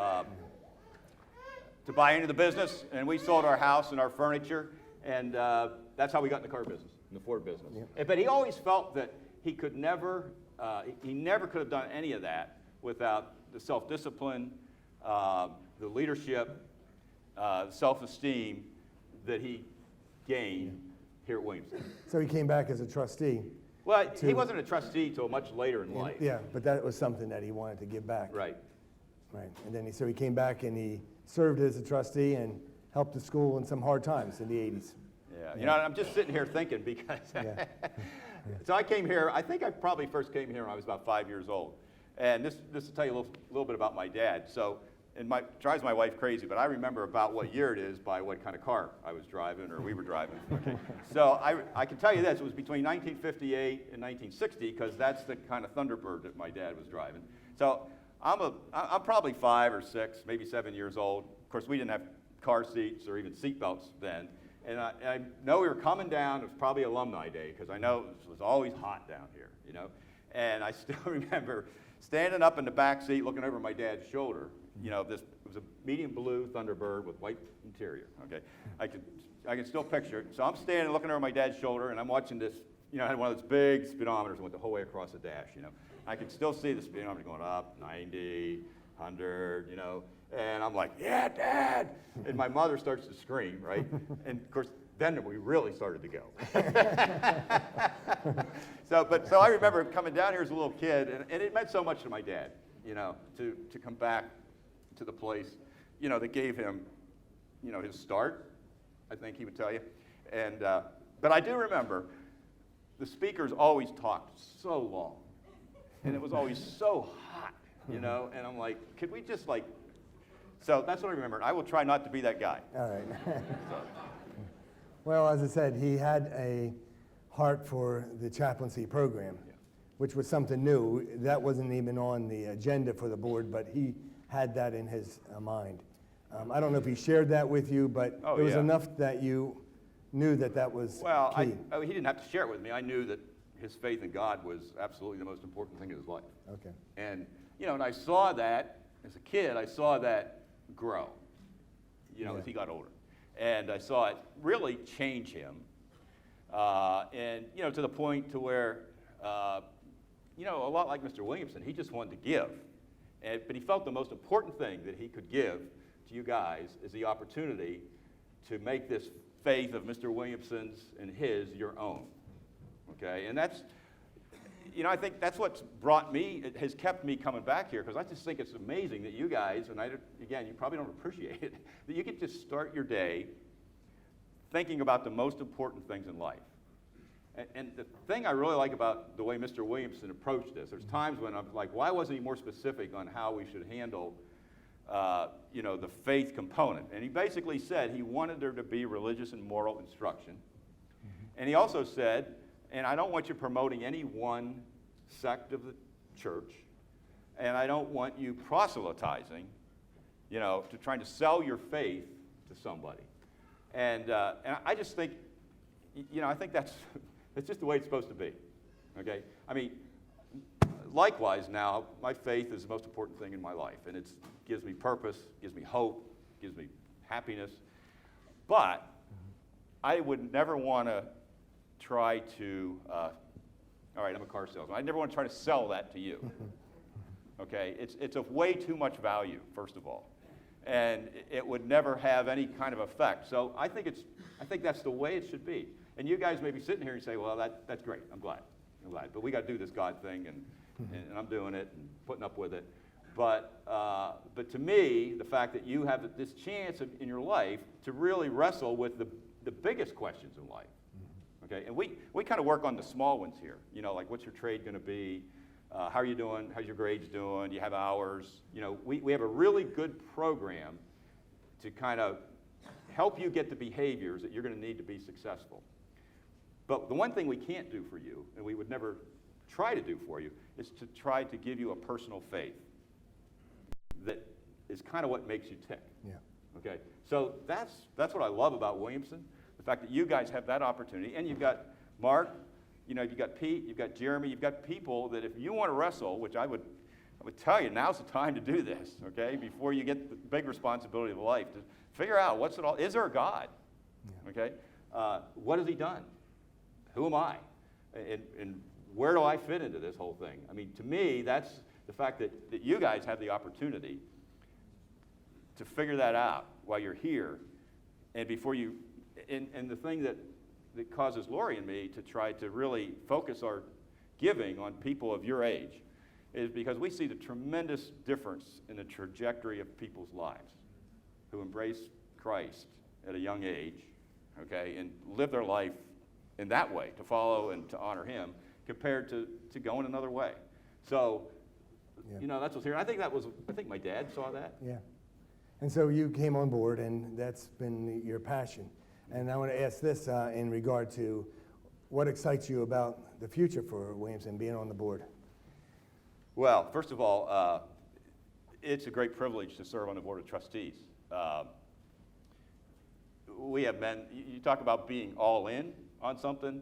buy into the business, and we sold our house and our furniture, and that's how we got in the car business, in the Ford business. But he always felt that he could never, he never could have done any of that without the self-discipline, the leadership, self-esteem that he gained here at Williamson. So he came back as a trustee. Well, he wasn't a trustee till much later in life. Yeah, but that was something that he wanted to give back. Right. Right. And then so he came back and he served as a trustee and helped the school in some hard times in the 80s. Yeah. You know, I'm just sitting here thinking because so I came here, I think I probably first came here when I was about 5 years old. And this to tell you a little bit about my dad. So, and drives my wife crazy, but I remember about what year it is by what kind of car I was driving or we were driving. Okay. So I can tell you this, it was between 1958 and 1960 because that's the kind of Thunderbird that my dad was driving. So I'm probably 5 or 6, maybe 7 years old. Of course, we didn't have car seats or even seat belts then. And I know we were coming down, it was probably Alumni Day because I know it was always hot down here, you know. And I still remember standing up in the back seat looking over my dad's shoulder. You know, it was a medium blue Thunderbird with white interior, okay? I can still picture it. So I'm standing looking over my dad's shoulder, and I'm watching this, you know, I had one of those big speedometers that went the whole way across the dash, you know. I could still see the speedometer going up, 90, 100, you know, and I'm like, yeah, Dad! And my mother starts to scream, right? And of course, then we really started to go. So I remember coming down here as a little kid, and it meant so much to my dad, you know, to come back to the place, you know, that gave him, you know, his start, I think he would tell you. And, but I do remember the speakers always talked so long, and it was always so hot, you know, and I'm like, could we just like, so that's what I remember. I will try not to be that guy. All right. Well, as I said, he had a heart for the chaplaincy program, which was something new. That wasn't even on the agenda for the board, but he had that in his mind. I don't know if he shared that with you, but it was enough that you knew that that was key. He didn't have to share it with me. I knew that his faith in God was absolutely the most important thing in his life. Okay. And, you know, and I saw that, as a kid, I saw that grow, you know, as he got older. And I saw it really change him. And, you know, to the point to where, you know, a lot like Mr. Williamson, he just wanted to give. But he felt the most important thing that he could give to you guys is the opportunity to make this faith of Mr. Williamson's and his your own. Okay? And that's, you know, I think that's what's brought me, it has kept me coming back here, because I just think it's amazing that you guys, and again, you probably don't appreciate it, that you get to start your day thinking about the most important things in life. And the thing I really like about the way Mr. Williamson approached this, there's times when I'm like, why wasn't he more specific on how we should handle, you know, the faith component? And he basically said he wanted there to be religious and moral instruction. And he also said, and I don't want you promoting any one sect of the church, and I don't want you proselytizing, you know, to trying to sell your faith to somebody. And I just think, you know, I think that's just the way it's supposed to be, okay? I mean, likewise now, my faith is the most important thing in my life, and it gives me purpose, gives me hope, gives me happiness. But I would never want to try to, all right, I'm a car salesman. I never want to try to sell that to you, okay? It's of way too much value, first of all, and it would never have any kind of effect. So I think that's the way it should be. And you guys may be sitting here and say, well, that's great, I'm glad. But we got to do this God thing, and I'm doing it and putting up with it. But to me, the fact that you have this chance in your life to really wrestle with the biggest questions in life, okay? And we kind of work on the small ones here, you know, like what's your trade going to be? How are you doing? How's your grades doing? Do you have hours? You know, we have a really good program to kind of help you get the behaviors that you're going to need to be successful. But the one thing we can't do for you, and we would never try to do for you, is to try to give you a personal faith that is kind of what makes you tick. Yeah. Okay? So that's what I love about Williamson, the fact that you guys have that opportunity, and you've got Mark, you know, you've got Pete, you've got Jeremy, you've got people that if you want to wrestle, which I would tell you, now's the time to do this, okay, before you get the big responsibility of life, to figure out what's it all, is there a God? Yeah. Okay? What has he done? Who am I? And where do I fit into this whole thing? I mean, to me, that's the fact that you guys have the opportunity to figure that out while you're here, and before you, and the thing that causes Lori and me to try to really focus our giving on people of your age is because we see the tremendous difference in the trajectory of people's lives who embrace Christ at a young age, okay, and live their life in that way, to follow and to honor him, compared to going another way. So, Yeah. you know, that's what's here. I think my dad saw that. Yeah. And so you came on board, and that's been your passion. And I want to ask this in regard to what excites you about the future for Williamson being on the board? Well, first of all, it's a great privilege to serve on the Board of Trustees. We have been, you talk about being all in on something,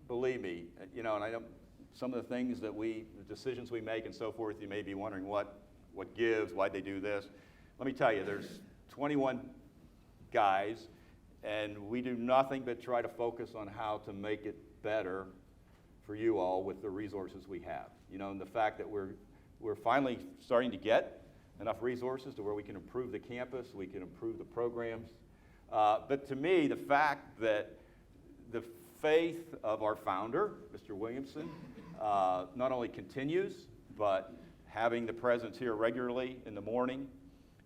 believe me, you know, and I know some of the things that the decisions we make and so forth, you may be wondering what gives, why'd they do this. Let me tell you, there's 21 guys, and we do nothing but try to focus on how to make it better for you all with the resources we have. You know, and the fact that we're finally starting to get enough resources to where we can improve the campus, we can improve the programs. But to me, the fact that the faith of our founder, Mr. Williamson, not only continues, but having the presence here regularly in the morning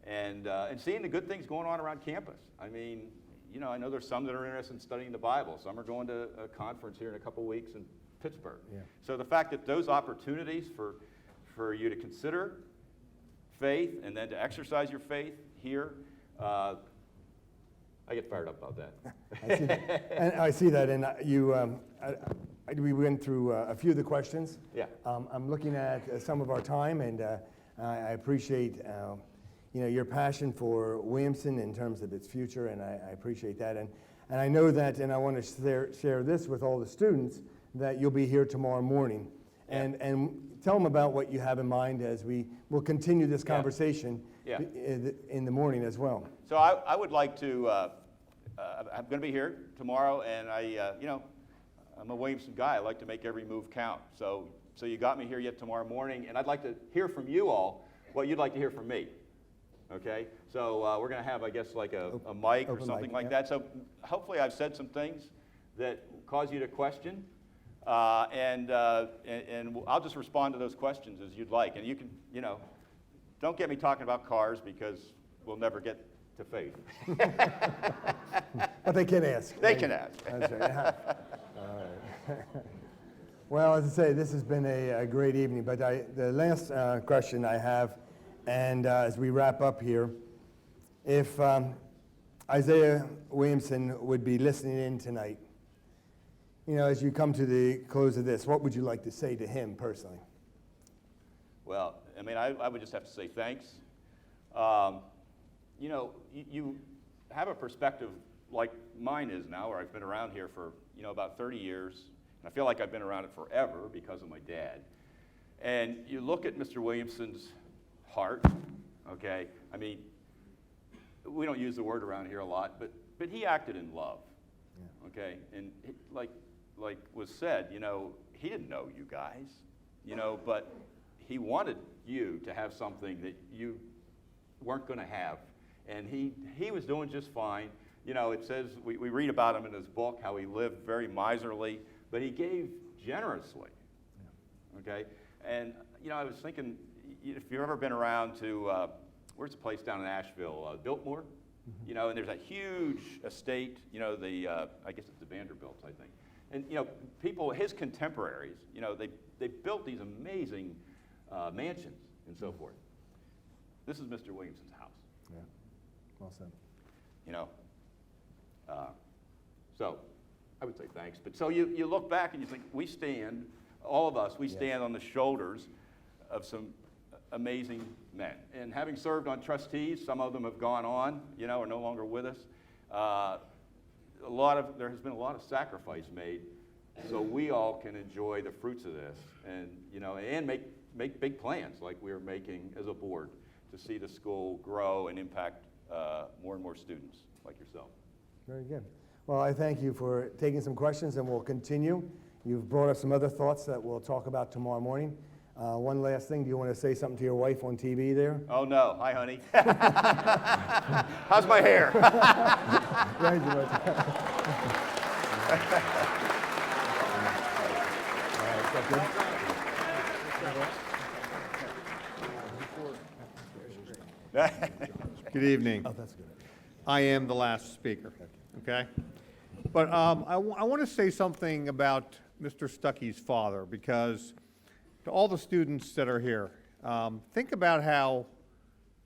and seeing the good things going on around campus. I mean, you know, I know there's some that are interested in studying the Bible. Some are going to a conference here in a couple weeks in Pittsburgh. Yeah. So the fact that those opportunities for you to consider faith and then to exercise your faith here, I get fired up about that. I see that. And I see that, and we went through a few of the questions. Yeah. I'm looking at some of our time, and I appreciate you know, your passion for Williamson in terms of its future, and I appreciate that. And I know that, and I want to share this with all the students, that you'll be here tomorrow morning. Yeah. And tell them about what you have in mind as we will continue this conversation in the morning as well. So I would like to, I'm going to be here tomorrow, and you know, I'm a Williamson guy. I like to make every move count. So you got me here yet tomorrow morning, and I'd like to hear from you all what you'd like to hear from me. Okay? So we're going to have, I guess, like a mic or something like that. So hopefully I've said some things that cause you to question, and I'll just respond to those questions as you'd like. And you can, you know, don't get me talking about cars because we'll never get to faith. But they can ask. They can ask. That's right. All right. Well, as I say, this has been a great evening, but the last question I have, and as we wrap up here, if Isaiah Williamson would be listening in tonight, you know, as you come to the close of this, what would you like to say to him personally? Well, I mean, I would just have to say thanks. You know, you have a perspective like mine is now, where I've been around here for, you know, about 30 years, and I feel like I've been around it forever because of my dad. And you look at Mr. Williamson's heart, okay? I mean, we don't use the word around here a lot, but he acted in love, okay? And like was said, you know, he didn't know you guys, you know, but he wanted you to have something that you weren't going to have. And he was doing just fine. You know, it says, we read about him in his book, how he lived very miserly, but he gave generously. Okay? And, you know, I was thinking, if you've ever been around to, where's the place down in Asheville? Biltmore? You know, and there's a huge estate, you know, I guess it's the Vanderbilts, I think. And, you know, people, his contemporaries, you know, they built these amazing mansions and so forth. This is Mr. Williamson's house. Yeah, well said. You know, so I would say thanks. But so you look back and you think, we stand, all of us, we stand on the shoulders of some amazing men. And having served on trustees, some of them have gone on, you know, are no longer with us. There has been a lot of sacrifice made so we all can enjoy the fruits of this and, you know, and make big plans like we're making as a board to see the school grow and impact more and more students like yourself. Very good. Well, I thank you for taking some questions, and we'll continue. You've brought us some other thoughts that we'll talk about tomorrow morning. One last thing, do you want to say something to your wife on TV there? Oh, no. Hi, honey. How's my hair? Thank you. Good evening. Oh, that's good. I am the last speaker, okay? But I want to say something about Mr. Stuckey's father, because to all the students that are here, think about how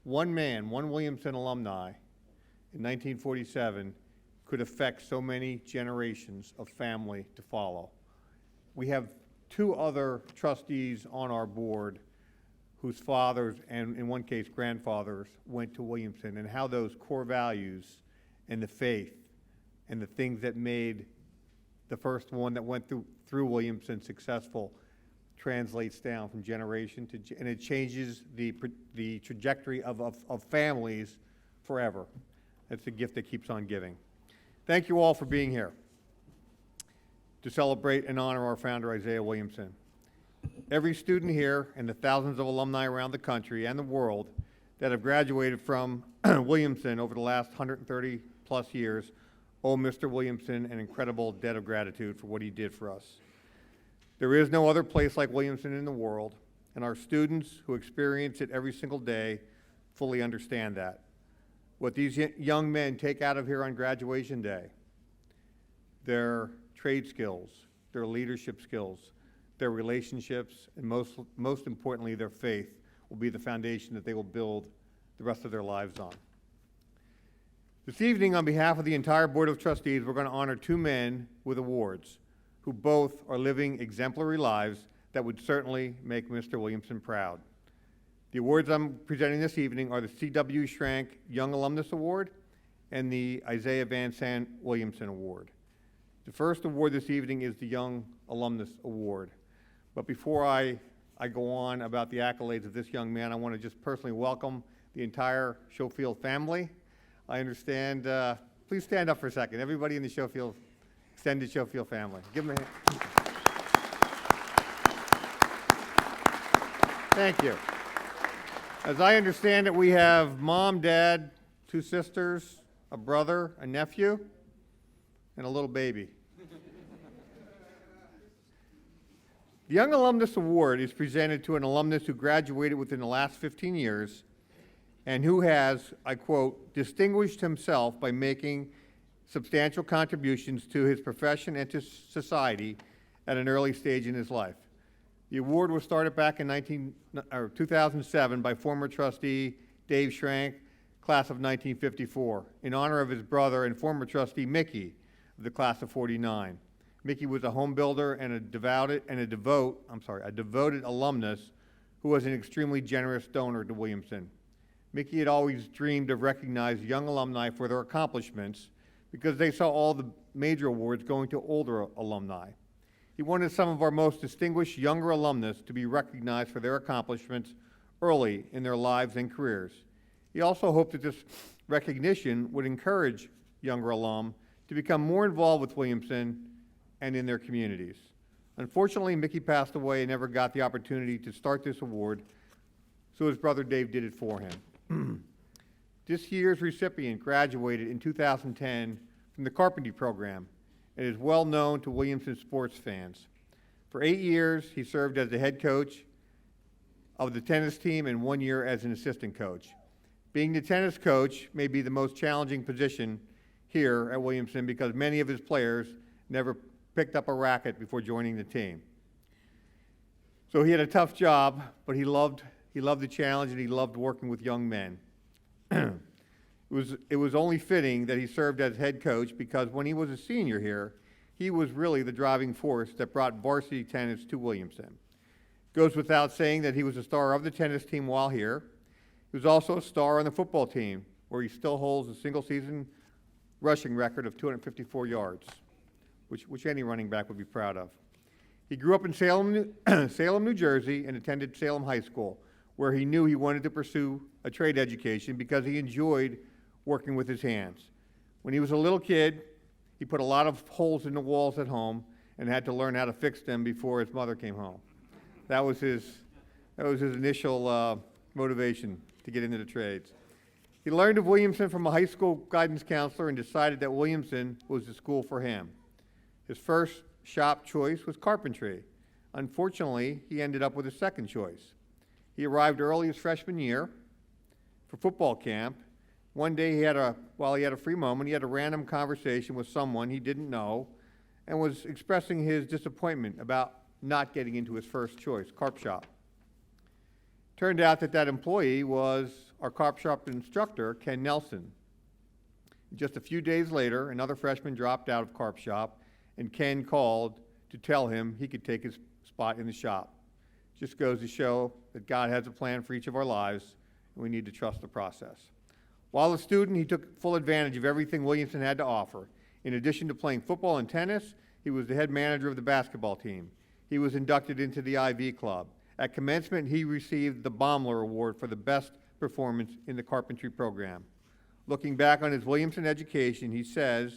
one man, one Williamson alumni in 1947 could affect so many generations of family to follow. We have two other trustees on our board whose fathers, and in one case grandfathers, went to Williamson, and how those core values and the faith and the things that made the first one that went through Williamson successful translates down from generation to, and it changes the trajectory of families forever. It's a gift that keeps on giving. Thank you all for being here to celebrate and honor our founder, Isaiah Williamson. Every student here and the thousands of alumni around the country and the world that have graduated from Williamson over the last 130 plus years owe Mr. Williamson an incredible debt of gratitude for what he did for us. There is no other place like Williamson in the world, and our students who experience it every single day fully understand that. What these young men take out of here on graduation day, their trade skills, their leadership skills, their relationships, and most importantly, their faith will be the foundation that they will build the rest of their lives on. This evening, on behalf of the entire Board of Trustees, we're going to honor two men with awards who both are living exemplary lives that would certainly make Mr. Williamson proud. The awards I'm presenting this evening are the C.W. Schrenk Young Alumnus Award and the Isaiah Vansant Williamson Award. The first award this evening is the Young Alumnus Award. But before I go on about the accolades of this young man, I want to just personally welcome the entire Schofield family. I understand, please stand up for a second. Everybody in the Schofield, extended Schofield family. Give them a hand. Thank you. As I understand it, we have mom, dad, two sisters, a brother, a nephew, and a little baby. The Young Alumnus Award is presented to an alumnus who graduated within the last 15 years and who has, I quote, distinguished himself by making substantial contributions to his profession and to society at an early stage in his life. The award was started back in 2007 by former trustee Dave Schrenk, class of 1954, in honor of his brother and former trustee Mickey of the class of 49. Mickey was a home builder and a devoted alumnus who was an extremely generous donor to Williamson. Mickey had always dreamed of recognizing young alumni for their accomplishments because they saw all the major awards going to older alumni. He wanted some of our most distinguished younger alumnus to be recognized for their accomplishments early in their lives and careers. He also hoped that this recognition would encourage younger alum to become more involved with Williamson and in their communities. Unfortunately, Mickey passed away and never got the opportunity to start this award, so his brother Dave did it for him. This year's recipient graduated in 2010 from the carpentry program and is well known to Williamson sports fans. For 8 years, he served as the head coach of the tennis team and 1 year as an assistant coach. Being the tennis coach may be the most challenging position here at Williamson because many of his players never picked up a racket before joining the team. So he had a tough job, but he loved the challenge and he loved working with young men. It was only fitting that he served as head coach because when he was a senior here, he was really the driving force that brought varsity tennis to Williamson. Goes without saying that he was a star of the tennis team while here. He was also a star on the football team, where he still holds a single-season rushing record of 254 yards, which any running back would be proud of. He grew up in Salem, New Jersey, and attended Salem High School, where he knew he wanted to pursue a trade education because he enjoyed working with his hands. When he was a little kid, he put a lot of holes in the walls at home and had to learn how to fix them before his mother came home. That was his initial motivation to get into the trades. He learned of Williamson from a high school guidance counselor and decided that Williamson was the school for him. His first shop choice was carpentry. Unfortunately, he ended up with a second choice. He arrived early his freshman year for football camp. One day, while he had a free moment, he had a random conversation with someone he didn't know and was expressing his disappointment about not getting into his first choice, carp shop. Turned out that employee was our carp shop instructor, Ken Nelson. Just a few days later, another freshman dropped out of carp shop, and Ken called to tell him he could take his spot in the shop. Just goes to show that God has a plan for each of our lives, and we need to trust the process. While a student, he took full advantage of everything Williamson had to offer. In addition to playing football and tennis, he was the head manager of the basketball team. He was inducted into the Ivy Club. At commencement, he received the Baumler Award for the best performance in the carpentry program. Looking back on his Williamson education, he says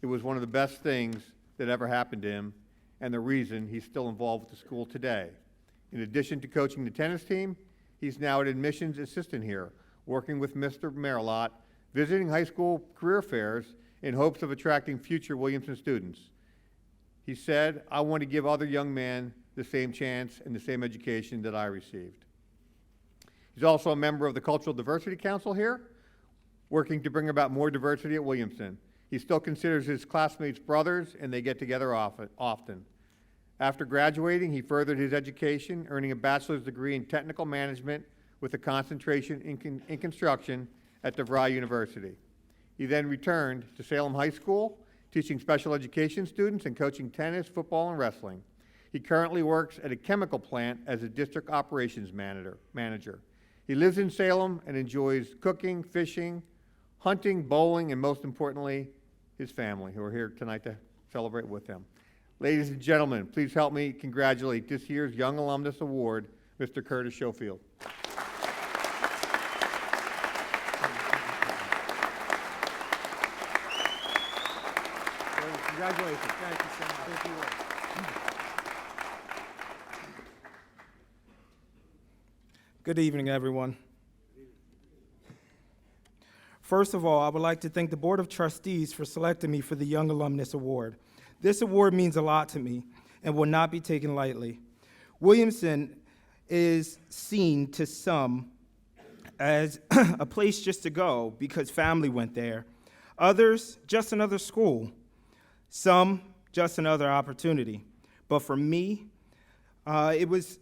it was one of the best things that ever happened to him and the reason he's still involved with the school today. In addition to coaching the tennis team, he's now an admissions assistant here, working with Mr. Marilot, visiting high school career fairs in hopes of attracting future Williamson students. He said, "I want to give other young men the same chance and the same education that I received." He's also a member of the Cultural Diversity Council here, working to bring about more diversity at Williamson. He still considers his classmates brothers, and they get together often. After graduating, he furthered his education, earning a bachelor's degree in technical management with a concentration in construction at DeVry University. He then returned to Salem High School, teaching special education students and coaching tennis, football, and wrestling. He currently works at a chemical plant as a district operations manager. He lives in Salem and enjoys cooking, fishing, hunting, bowling, and most importantly, his family, who are here tonight to celebrate with him. Ladies and gentlemen, please help me congratulate this year's Young Alumnus Award, Mr. Curtis Schofield. Congratulations. Thank you so much. Thank you. Good evening, everyone. First of all, I would like to thank the Board of Trustees for selecting me for the Young Alumnus Award. This award means a lot to me and will not be taken lightly. Williamson is seen to some as a place just to go because family went there. Others, just another school. Some, just another opportunity. But for me, it was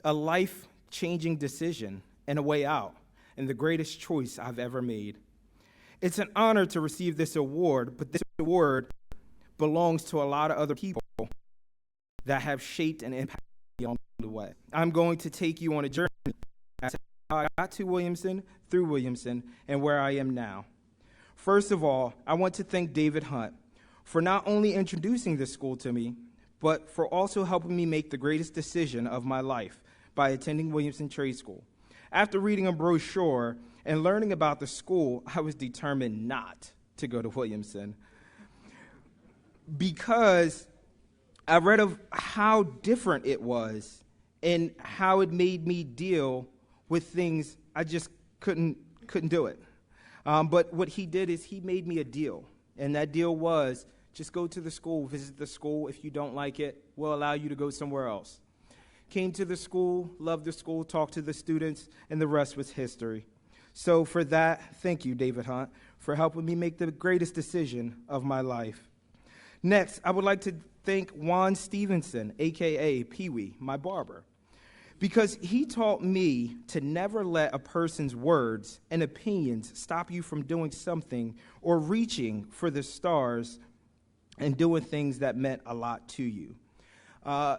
a life-changing decision and a way out, and the greatest choice I've ever made. It's an honor to receive this award, but this award belongs to a lot of other people that have shaped and impacted me on the way. I'm going to take you on a journey as to how I got to Williamson, through Williamson, and where I am now. First of all, I want to thank David Hunt for not only introducing this school to me, but for also helping me make the greatest decision of my life by attending Williamson Trade School. After reading a brochure and learning about the school, I was determined not to go to Williamson because I read of how different it was and how it made me deal with things I just couldn't do it. But what he did is he made me a deal, and that deal was Just go to the school, visit the school. If you don't like it, we'll allow you to go somewhere else. Came to the school, loved the school, talked to the students, and the rest was history. So for that, thank you, David Hunt, for helping me make the greatest decision of my life. Next, I would like to thank Juan Stevenson, a.k.a. Pee-wee, my barber, because he taught me to never let a person's words and opinions stop you from doing something or reaching for the stars and doing things that meant a lot to you.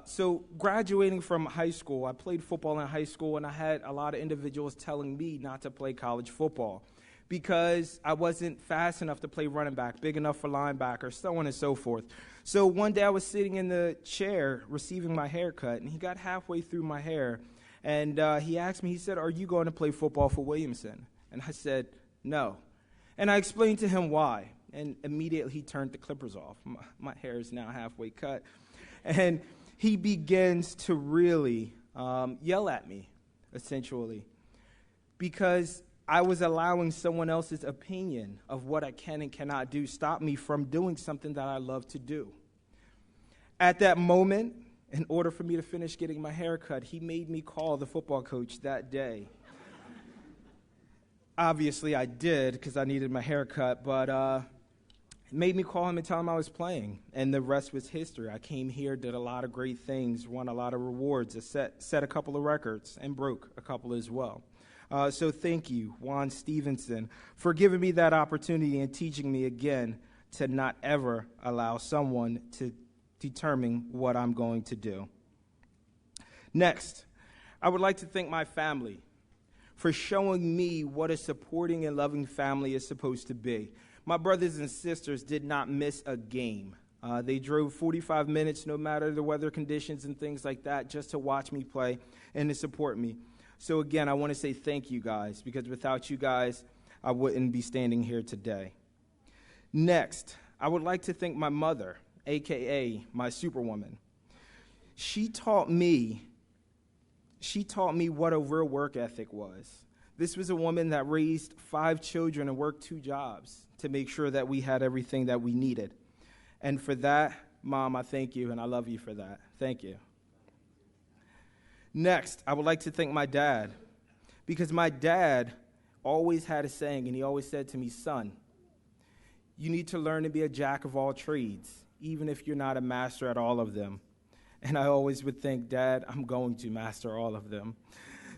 So graduating from high school, I played football in high school, and I had a lot of individuals telling me not to play college football because I wasn't fast enough to play running back, big enough for linebacker, so on and so forth. So one day I was sitting in the chair receiving my haircut, and he got halfway through my hair, and he asked me, he said, "Are you going to play football for Williamson?" And I said, "No." And I explained to him why, and immediately he turned the clippers off. My hair is now halfway cut. And he begins to really yell at me, essentially, because I was allowing someone else's opinion of what I can and cannot do stop me from doing something that I love to do. At that moment, in order for me to finish getting my hair cut, he made me call the football coach that day. Obviously, I did because I needed my hair cut, but made me call him and tell him I was playing, and the rest was history. I came here, did a lot of great things, won a lot of rewards, set a couple of records, and broke a couple as well. So thank you, Juan Stevenson, for giving me that opportunity and teaching me again to not ever allow someone to determine what I'm going to do. Next, I would like to thank my family for showing me what a supporting and loving family is supposed to be. My brothers and sisters did not miss a game. They drove 45 minutes, no matter the weather conditions and things like that, just to watch me play and to support me. So again, I want to say thank you guys, because without you guys, I wouldn't be standing here today. Next, I would like to thank my mother, a.k.a. my superwoman. She taught me what a real work ethic was. This was a woman that raised 5 children and worked 2 jobs to make sure that we had everything that we needed. And for that, Mom, I thank you, and I love you for that. Thank you. Next, I would like to thank my dad, because my dad always had a saying, and he always said to me, "Son, you need to learn to be a jack of all trades, even if you're not a master at all of them." And I always would think, "Dad, I'm going to master all of them."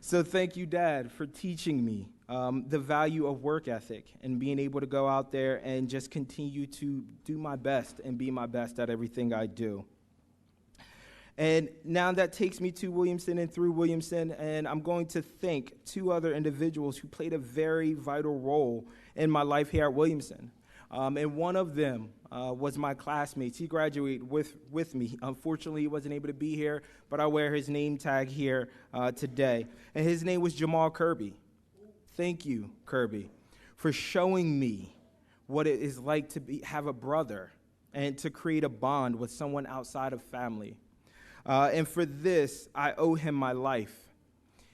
So thank you, Dad, for teaching me the value of work ethic and being able to go out there and just continue to do my best and be my best at everything I do. And now that takes me to Williamson and through Williamson, and I'm going to thank 2 other individuals who played a very vital role in my life here at Williamson. And one of them was my classmate. He graduated with me. Unfortunately, he wasn't able to be here, but I wear his name tag here today. And his name was Jamal Kerby. Thank you, Kerby, for showing me what it is like to have a brother and to create a bond with someone outside of family. And for this, I owe him my life.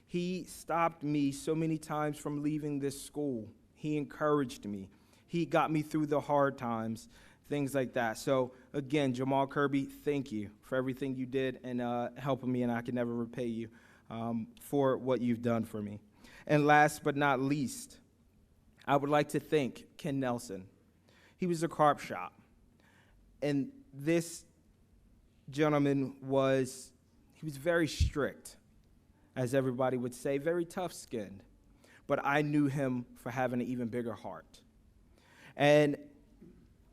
He stopped me so many times from leaving this school. He encouraged me. He got me through the hard times, things like that. So again, Jamal Kerby, thank you for everything you did and helping me, and I can never repay you for what you've done for me. And last but not least, I would like to thank Ken Nelson. He was a carp shop, and this gentleman was very strict, as everybody would say, very tough-skinned, but I knew him for having an even bigger heart. And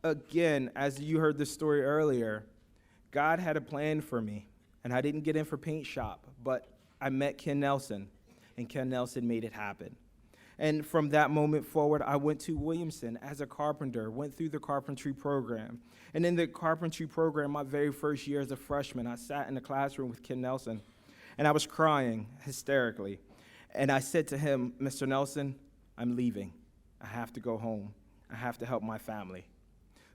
again, as you heard the story earlier, God had a plan for me, and I didn't get in for paint shop, but I met Ken Nelson, and Ken Nelson made it happen. And from that moment forward, I went to Williamson as a carpenter, went through the carpentry program. And in the carpentry program, my very first year as a freshman, I sat in the classroom with Ken Nelson, and I was crying hysterically. And I said to him, "Mr. Nelson, I'm leaving. I have to go home. I have to help my family.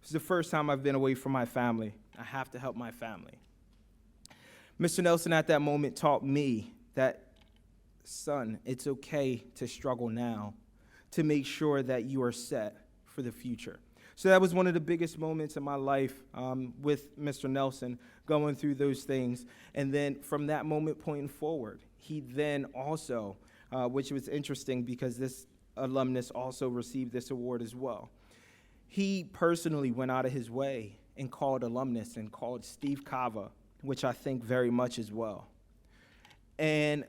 This is the first time I've been away from my family. I have to help my family." Mr. Nelson at that moment taught me that, "Son, it's okay to struggle now to make sure that you are set for the future." So that was one of the biggest moments in my life with Mr. Nelson, going through those things. And then from that moment pointing forward, he then also, which was interesting because this alumnus also received this award as well. He personally went out of his way and called Alumnus and called Steve Kava, which I think very much as well, and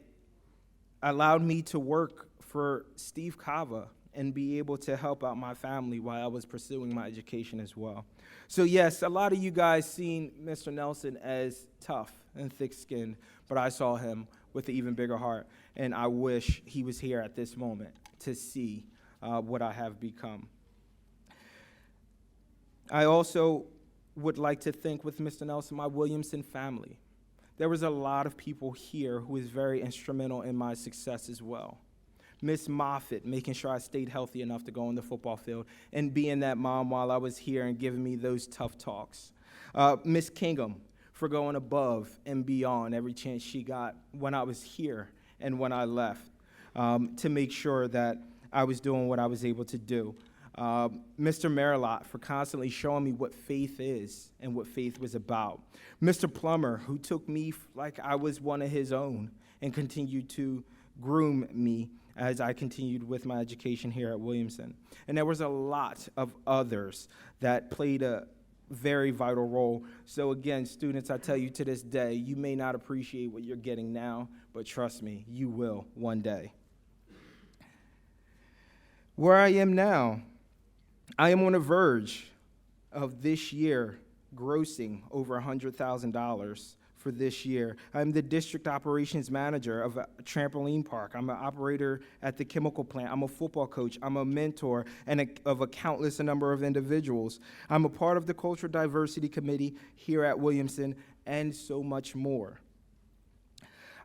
allowed me to work for Steve Kava and be able to help out my family while I was pursuing my education as well. So yes, a lot of you guys seen Mr. Nelson as tough and thick-skinned, but I saw him with an even bigger heart, and I wish he was here at this moment to see what I have become. I also would like to thank, with Mr. Nelson, my Williamson family. There was a lot of people here who was very instrumental in my success as well. Miss Moffitt, making sure I stayed healthy enough to go on the football field, and being that mom while I was here and giving me those tough talks. Miss Kingham, for going above and beyond every chance she got when I was here and when I left, to make sure that I was doing what I was able to do. Mr. Marilot, for constantly showing me what faith is and what faith was about. Mr. Plummer, who took me like I was one of his own and continued to groom me as I continued with my education here at Williamson. And there was a lot of others that played a very vital role. So again, students, I tell you to this day, you may not appreciate what you're getting now, but trust me, you will one day. Where I am now, I am on the verge of this year grossing over $100,000 for this year. I'm the district operations manager of a trampoline park. I'm an operator at the chemical plant. I'm a football coach. I'm a mentor of a countless number of individuals. I'm a part of the Cultural Diversity Committee here at Williamson, and so much more.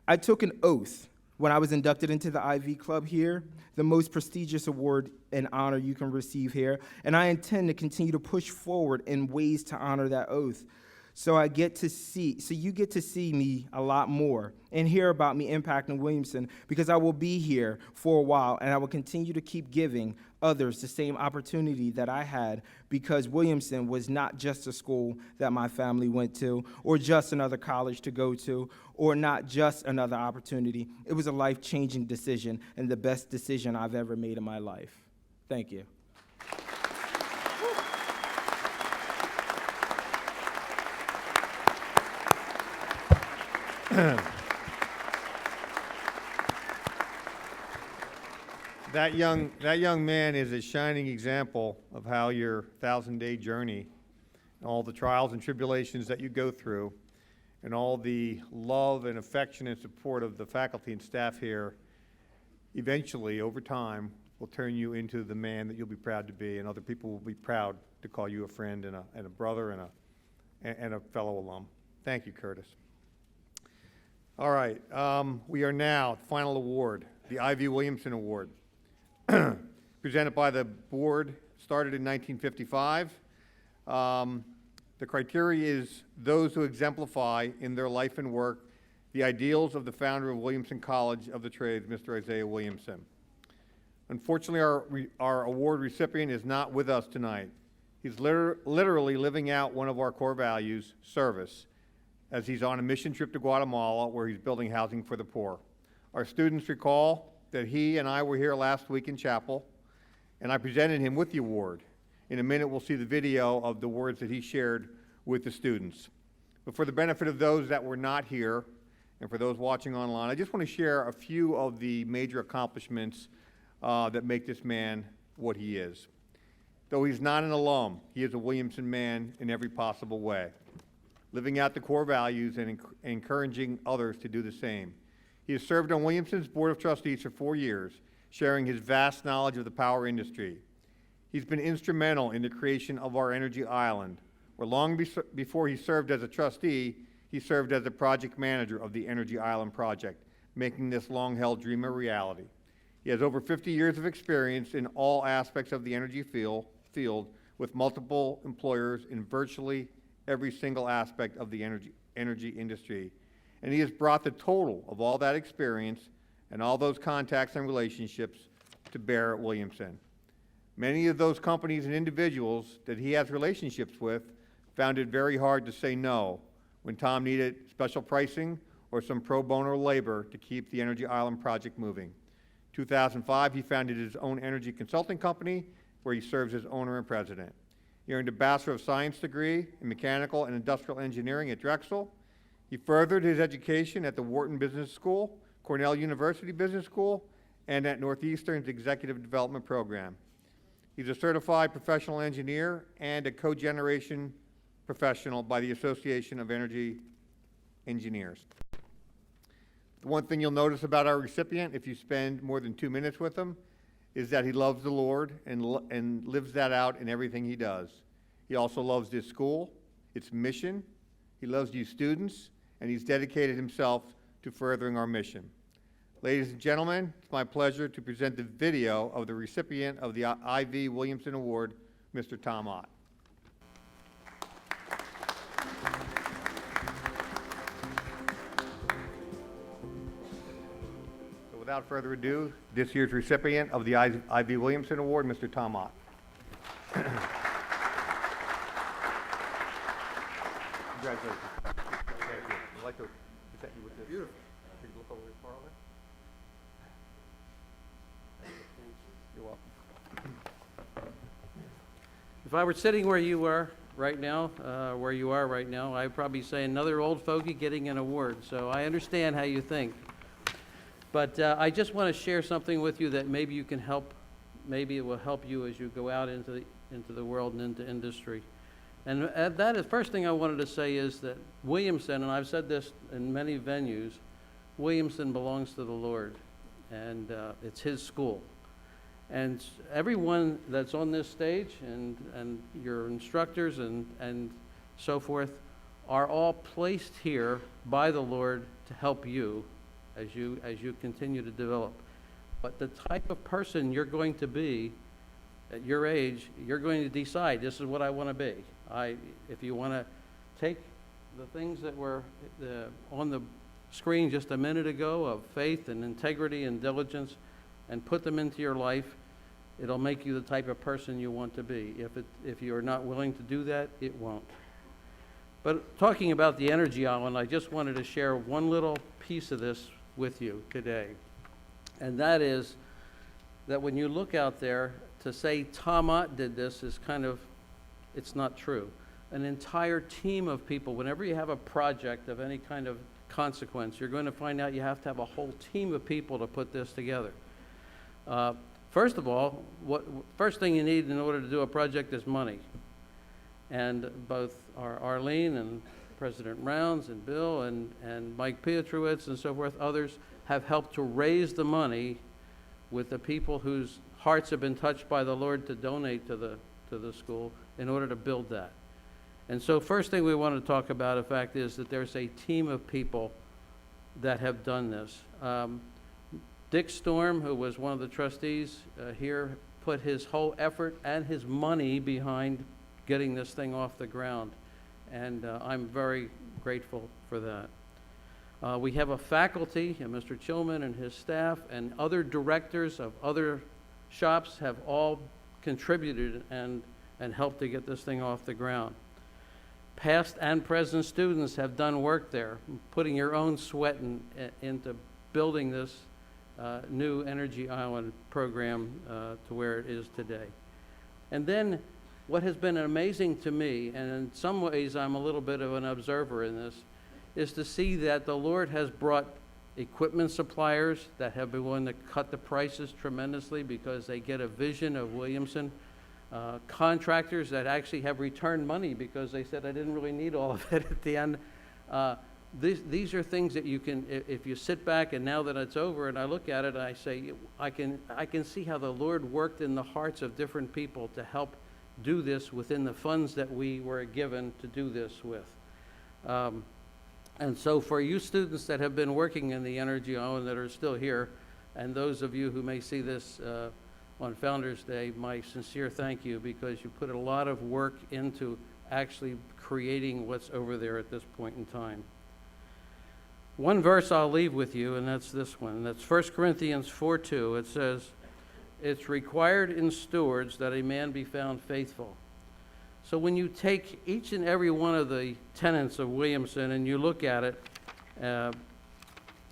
I took an oath when I was inducted into the Ivy Club here, the most prestigious award and honor you can receive here, and I intend to continue to push forward in ways to honor that oath. So you get to see me a lot more and hear about me impacting Williamson, because I will be here for a while, and I will continue to keep giving others the same opportunity that I had, because Williamson was not just a school that my family went to, or just another college to go to, or not just another opportunity. It was a life-changing decision, and the best decision I've ever made in my life. Thank you. That young man is a shining example of how your 1,000-day journey, and all the trials and tribulations that you go through, and all the love and affection and support of the faculty and staff here, eventually, over time, will turn you into the man that you'll be proud to be, and other people will be proud to call you a friend and a brother and a fellow alum. Thank you, Curtis. All right, we are now at the final award, the Ivy Williamson Award, presented by the board, started in 1955. The criteria is those who exemplify in their life and work the ideals of the founder of Williamson College of the Trades, Mr. Isaiah Williamson. Unfortunately, our award recipient is not with us tonight. He's literally living out one of our core values, service, as he's on a mission trip to Guatemala where he's building housing for the poor. Our students recall that he and I were here last week in chapel, and I presented him with the award. In a minute, we'll see the video of the words that he shared with the students. But for the benefit of those that were not here, and for those watching online, I just want to share a few of the major accomplishments that make this man what he is. Though he's not an alum, he is a Williamson man in every possible way, living out the core values and encouraging others to do the same. He has served on Williamson's Board of Trustees for 4 years, sharing his vast knowledge of the power industry. He's been instrumental in the creation of our energy island, where long before he served as a trustee, he served as a project manager of the Energy Island project, making this long-held dream a reality. He has over 50 years of experience in all aspects of the energy field, with multiple employers in virtually every single aspect of the energy industry. And he has brought the total of all that experience and all those contacts and relationships to bear at Williamson. Many of those companies and individuals that he has relationships with found it very hard to say no when Tom needed special pricing or some pro bono labor to keep the Energy Island project moving. 2005, he founded his own energy consulting company where he serves as owner and president. He earned a Bachelor of Science degree in Mechanical and Industrial Engineering at Drexel. He furthered his education at the Wharton Business School, Cornell University Business School, and at Northeastern's Executive Development Program. He's a certified professional engineer and a cogeneration professional by the Association of Energy Engineers. The one thing you'll notice about our recipient, if you spend more than 2 minutes with him, is that he loves the Lord and lives that out in everything he does. He also loves this school, its mission. He loves you students, and he's dedicated himself to furthering our mission. Ladies and gentlemen, it's my pleasure to present the video of the recipient of the Ivy Williamson Award, Mr. Tom Ott. So without further ado, this year's recipient of the Ivy Williamson Award, Mr. Tom Ott. Congratulations. I'd like to present you with this. Beautiful. Take a look over here, Carl. You're welcome. If I were sitting where you are right now, I'd probably say another old fogey getting an award. So I understand how you think. But I just want to share something with you that maybe you can help, maybe it will help you as you go out into the world and into industry. And that is, first thing I wanted to say is that Williamson, and I've said this in many venues, Williamson belongs to the Lord, and it's his school. And everyone that's on this stage and your instructors and so forth are all placed here by the Lord to help you as you continue to develop. But the type of person you're going to be at your age, you're going to decide, this is what I want to be. If you want to take the things that were on the screen just a minute ago of faith and integrity and diligence and put them into your life, it'll make you the type of person you want to be. If you're not willing to do that, it won't. But talking about the Energy Island, I just wanted to share one little piece of this with you today. And that is that when you look out there, to say Tom Ott did this is kind of, it's not true. An entire team of people, whenever you have a project of any kind of consequence, you're going to find out you have to have a whole team of people to put this together. First of all, first thing you need in order to do a project is money. And both Arlene and President Rounds and Bill and Mike Pietrowitz and so forth, others have helped to raise the money with the people whose hearts have been touched by the Lord to donate to the school in order to build that. And so first thing we want to talk about, in fact, is that there's a team of people that have done this. Dick Storm, who was one of the trustees here, put his whole effort and his money behind getting this thing off the ground. And I'm very grateful for that. We have a faculty, and Mr. Chillman and his staff and other directors of other shops have all contributed and helped to get this thing off the ground. Past and present students have done work there, putting your own sweat into building this new Energy Island program to where it is today. And then what has been amazing to me, and in some ways I'm a little bit of an observer in this, is to see that the Lord has brought equipment suppliers that have been willing to cut the prices tremendously because they get a vision of Williamson. Contractors that actually have returned money because they said, I didn't really need all of it at the end. These are things that you can, if you sit back and now that it's over and I look at it, I say, I can see how the Lord worked in the hearts of different people to help do this within the funds that we were given to do this with. And so for you students that have been working in the Energy Island that are still here, and those of you who may see this on Founders Day, my sincere thank you, because you put a lot of work into actually creating what's over there at this point in time. One verse I'll leave with you, and that's this one. That's 1 Corinthians 4:2. It says, it's required in stewards that a man be found faithful. So when you take each and every one of the tenets of Williamson and you look at it,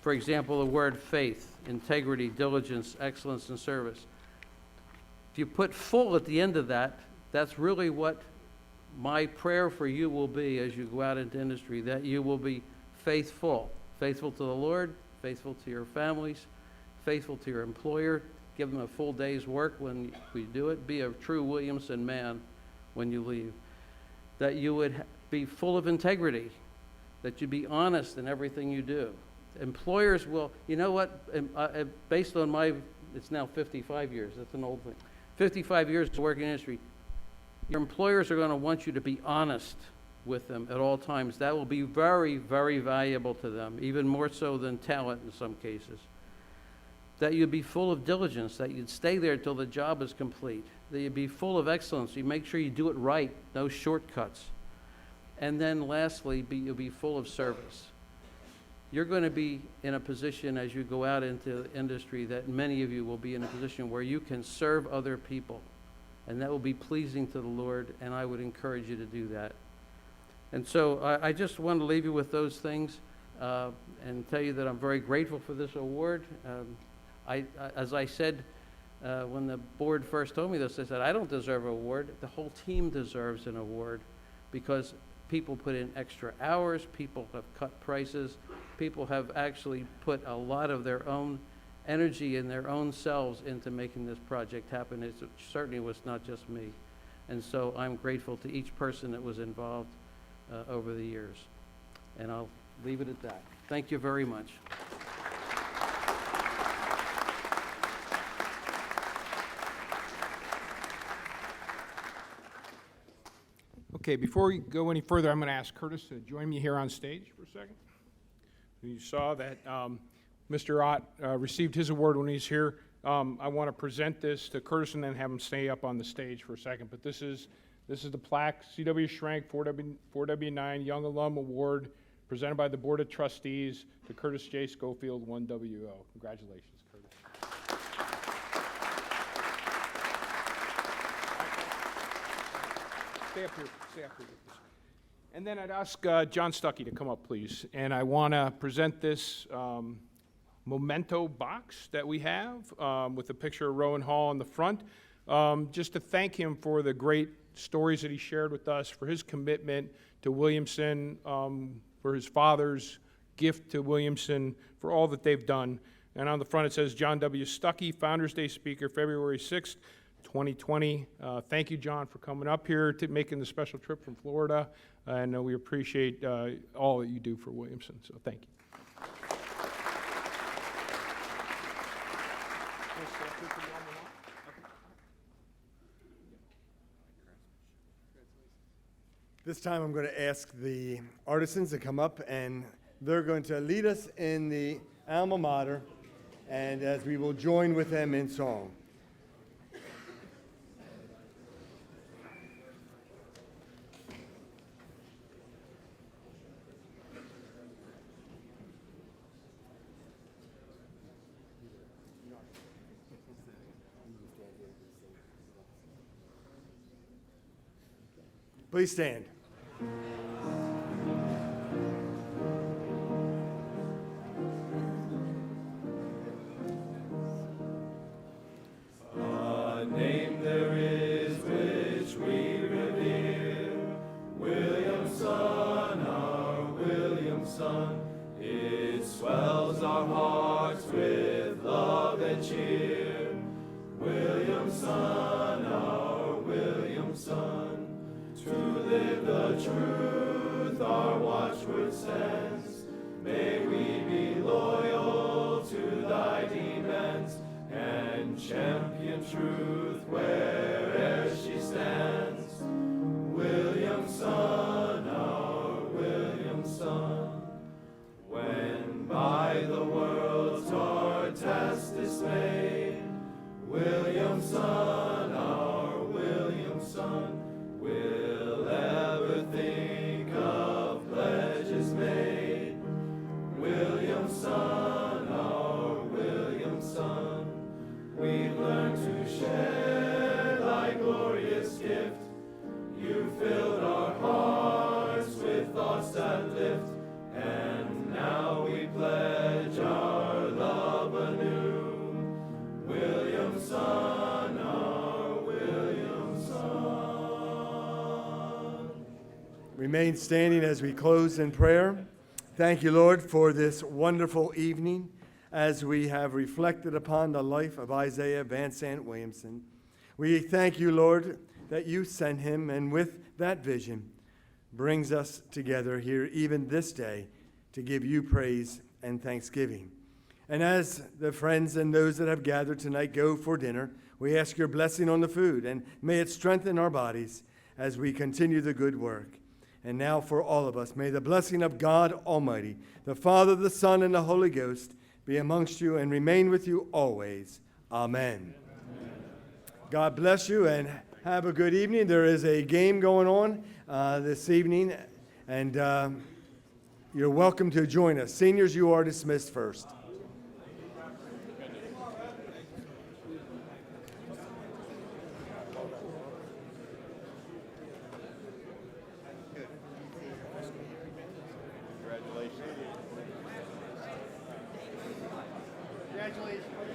for example, the word faith, integrity, diligence, excellence, and service. If you put full at the end of that, that's really what my prayer for you will be as you go out into industry, that you will be faithful. Faithful to the Lord, faithful to your families, faithful to your employer. Give them a full day's work when we do it. Be a true Williamson man when you leave. That you would be full of integrity, that you be honest in everything you do. Employers will, you know what, based on my, it's now 55 years, that's an old thing, 55 years of working in industry, your employers are going to want you to be honest with them at all times. That will be very, very valuable to them, even more so than talent in some cases. That you'd be full of diligence, that you'd stay there until the job is complete, that you'd be full of excellence, you make sure you do it right, no shortcuts. And then lastly, you'll be full of service. You're going to be in a position as you go out into industry that many of you will be in a position where you can serve other people, and that will be pleasing to the Lord, and I would encourage you to do that. And so I just want to leave you with those things and tell you that I'm very grateful for this award. As I said when the board first told me this, I said, I don't deserve an award. The whole team deserves an award because people put in extra hours, people have cut prices, people have actually put a lot of their own energy and their own selves into making this project happen. It certainly was not just me. And so I'm grateful to each person that was involved over the years. And I'll leave it at that. Thank you very much. Okay, before we go any further, I'm going to ask Curtis to join me here on stage for a second. You saw that Mr. Ott received his award when he's here. I want to present this to Curtis and then have him stay up on the stage for a second. But this is the plaque, C.W. Schrenk 4W9 Young Alum Award, presented by the Board of Trustees to Curtis J. Schofield, 1WO. Congratulations, Curtis. Stay up here. Stay up here. And then I'd ask John Stuckey to come up, please. And I want to present this memento box that we have with a picture of Rowan Hall in the front, just to thank him for the great stories that he shared with us, for his commitment to Williamson, for his father's gift to Williamson, for all that they've done. And on the front it says, John W. Stuckey, Founders Day Speaker, February 6th, 2020. Thank you, John, for coming up here, making the special trip from Florida. And we appreciate all that you do for Williamson, so thank you. This time I'm going to ask the artisans to come up, and they're going to lead us in the alma mater, and as we will join with them in song. Please stand. A name there is which we revere, Williamson, our Williamson. It swells our hearts with love and cheer, Williamson, our Williamson. To live the truth our watchword sends, may we be loyal to thy demands, and champion truth where'er she stands. Williamson, our Williamson. When by the world's hard task dismayed, Williamson, our Williamson, will ever think of pledges made. Williamson, our Williamson, we've learned to Remain standing as we close in prayer. Thank you, Lord, for this wonderful evening as we have reflected upon the life of Isaiah Vansant Williamson. We thank you, Lord, that you sent him, and with that vision brings us together here even this day to give you praise and thanksgiving. And as the friends and those that have gathered tonight go for dinner, we ask your blessing on the food, and may it strengthen our bodies as we continue the good work. And now for all of us, may the blessing of God Almighty, the Father, the Son, and the Holy Ghost be amongst you and remain with you always. Amen. God bless you and have a good evening. There is a game going on this evening, and you're welcome to join us. Seniors, you are dismissed first. Congratulations.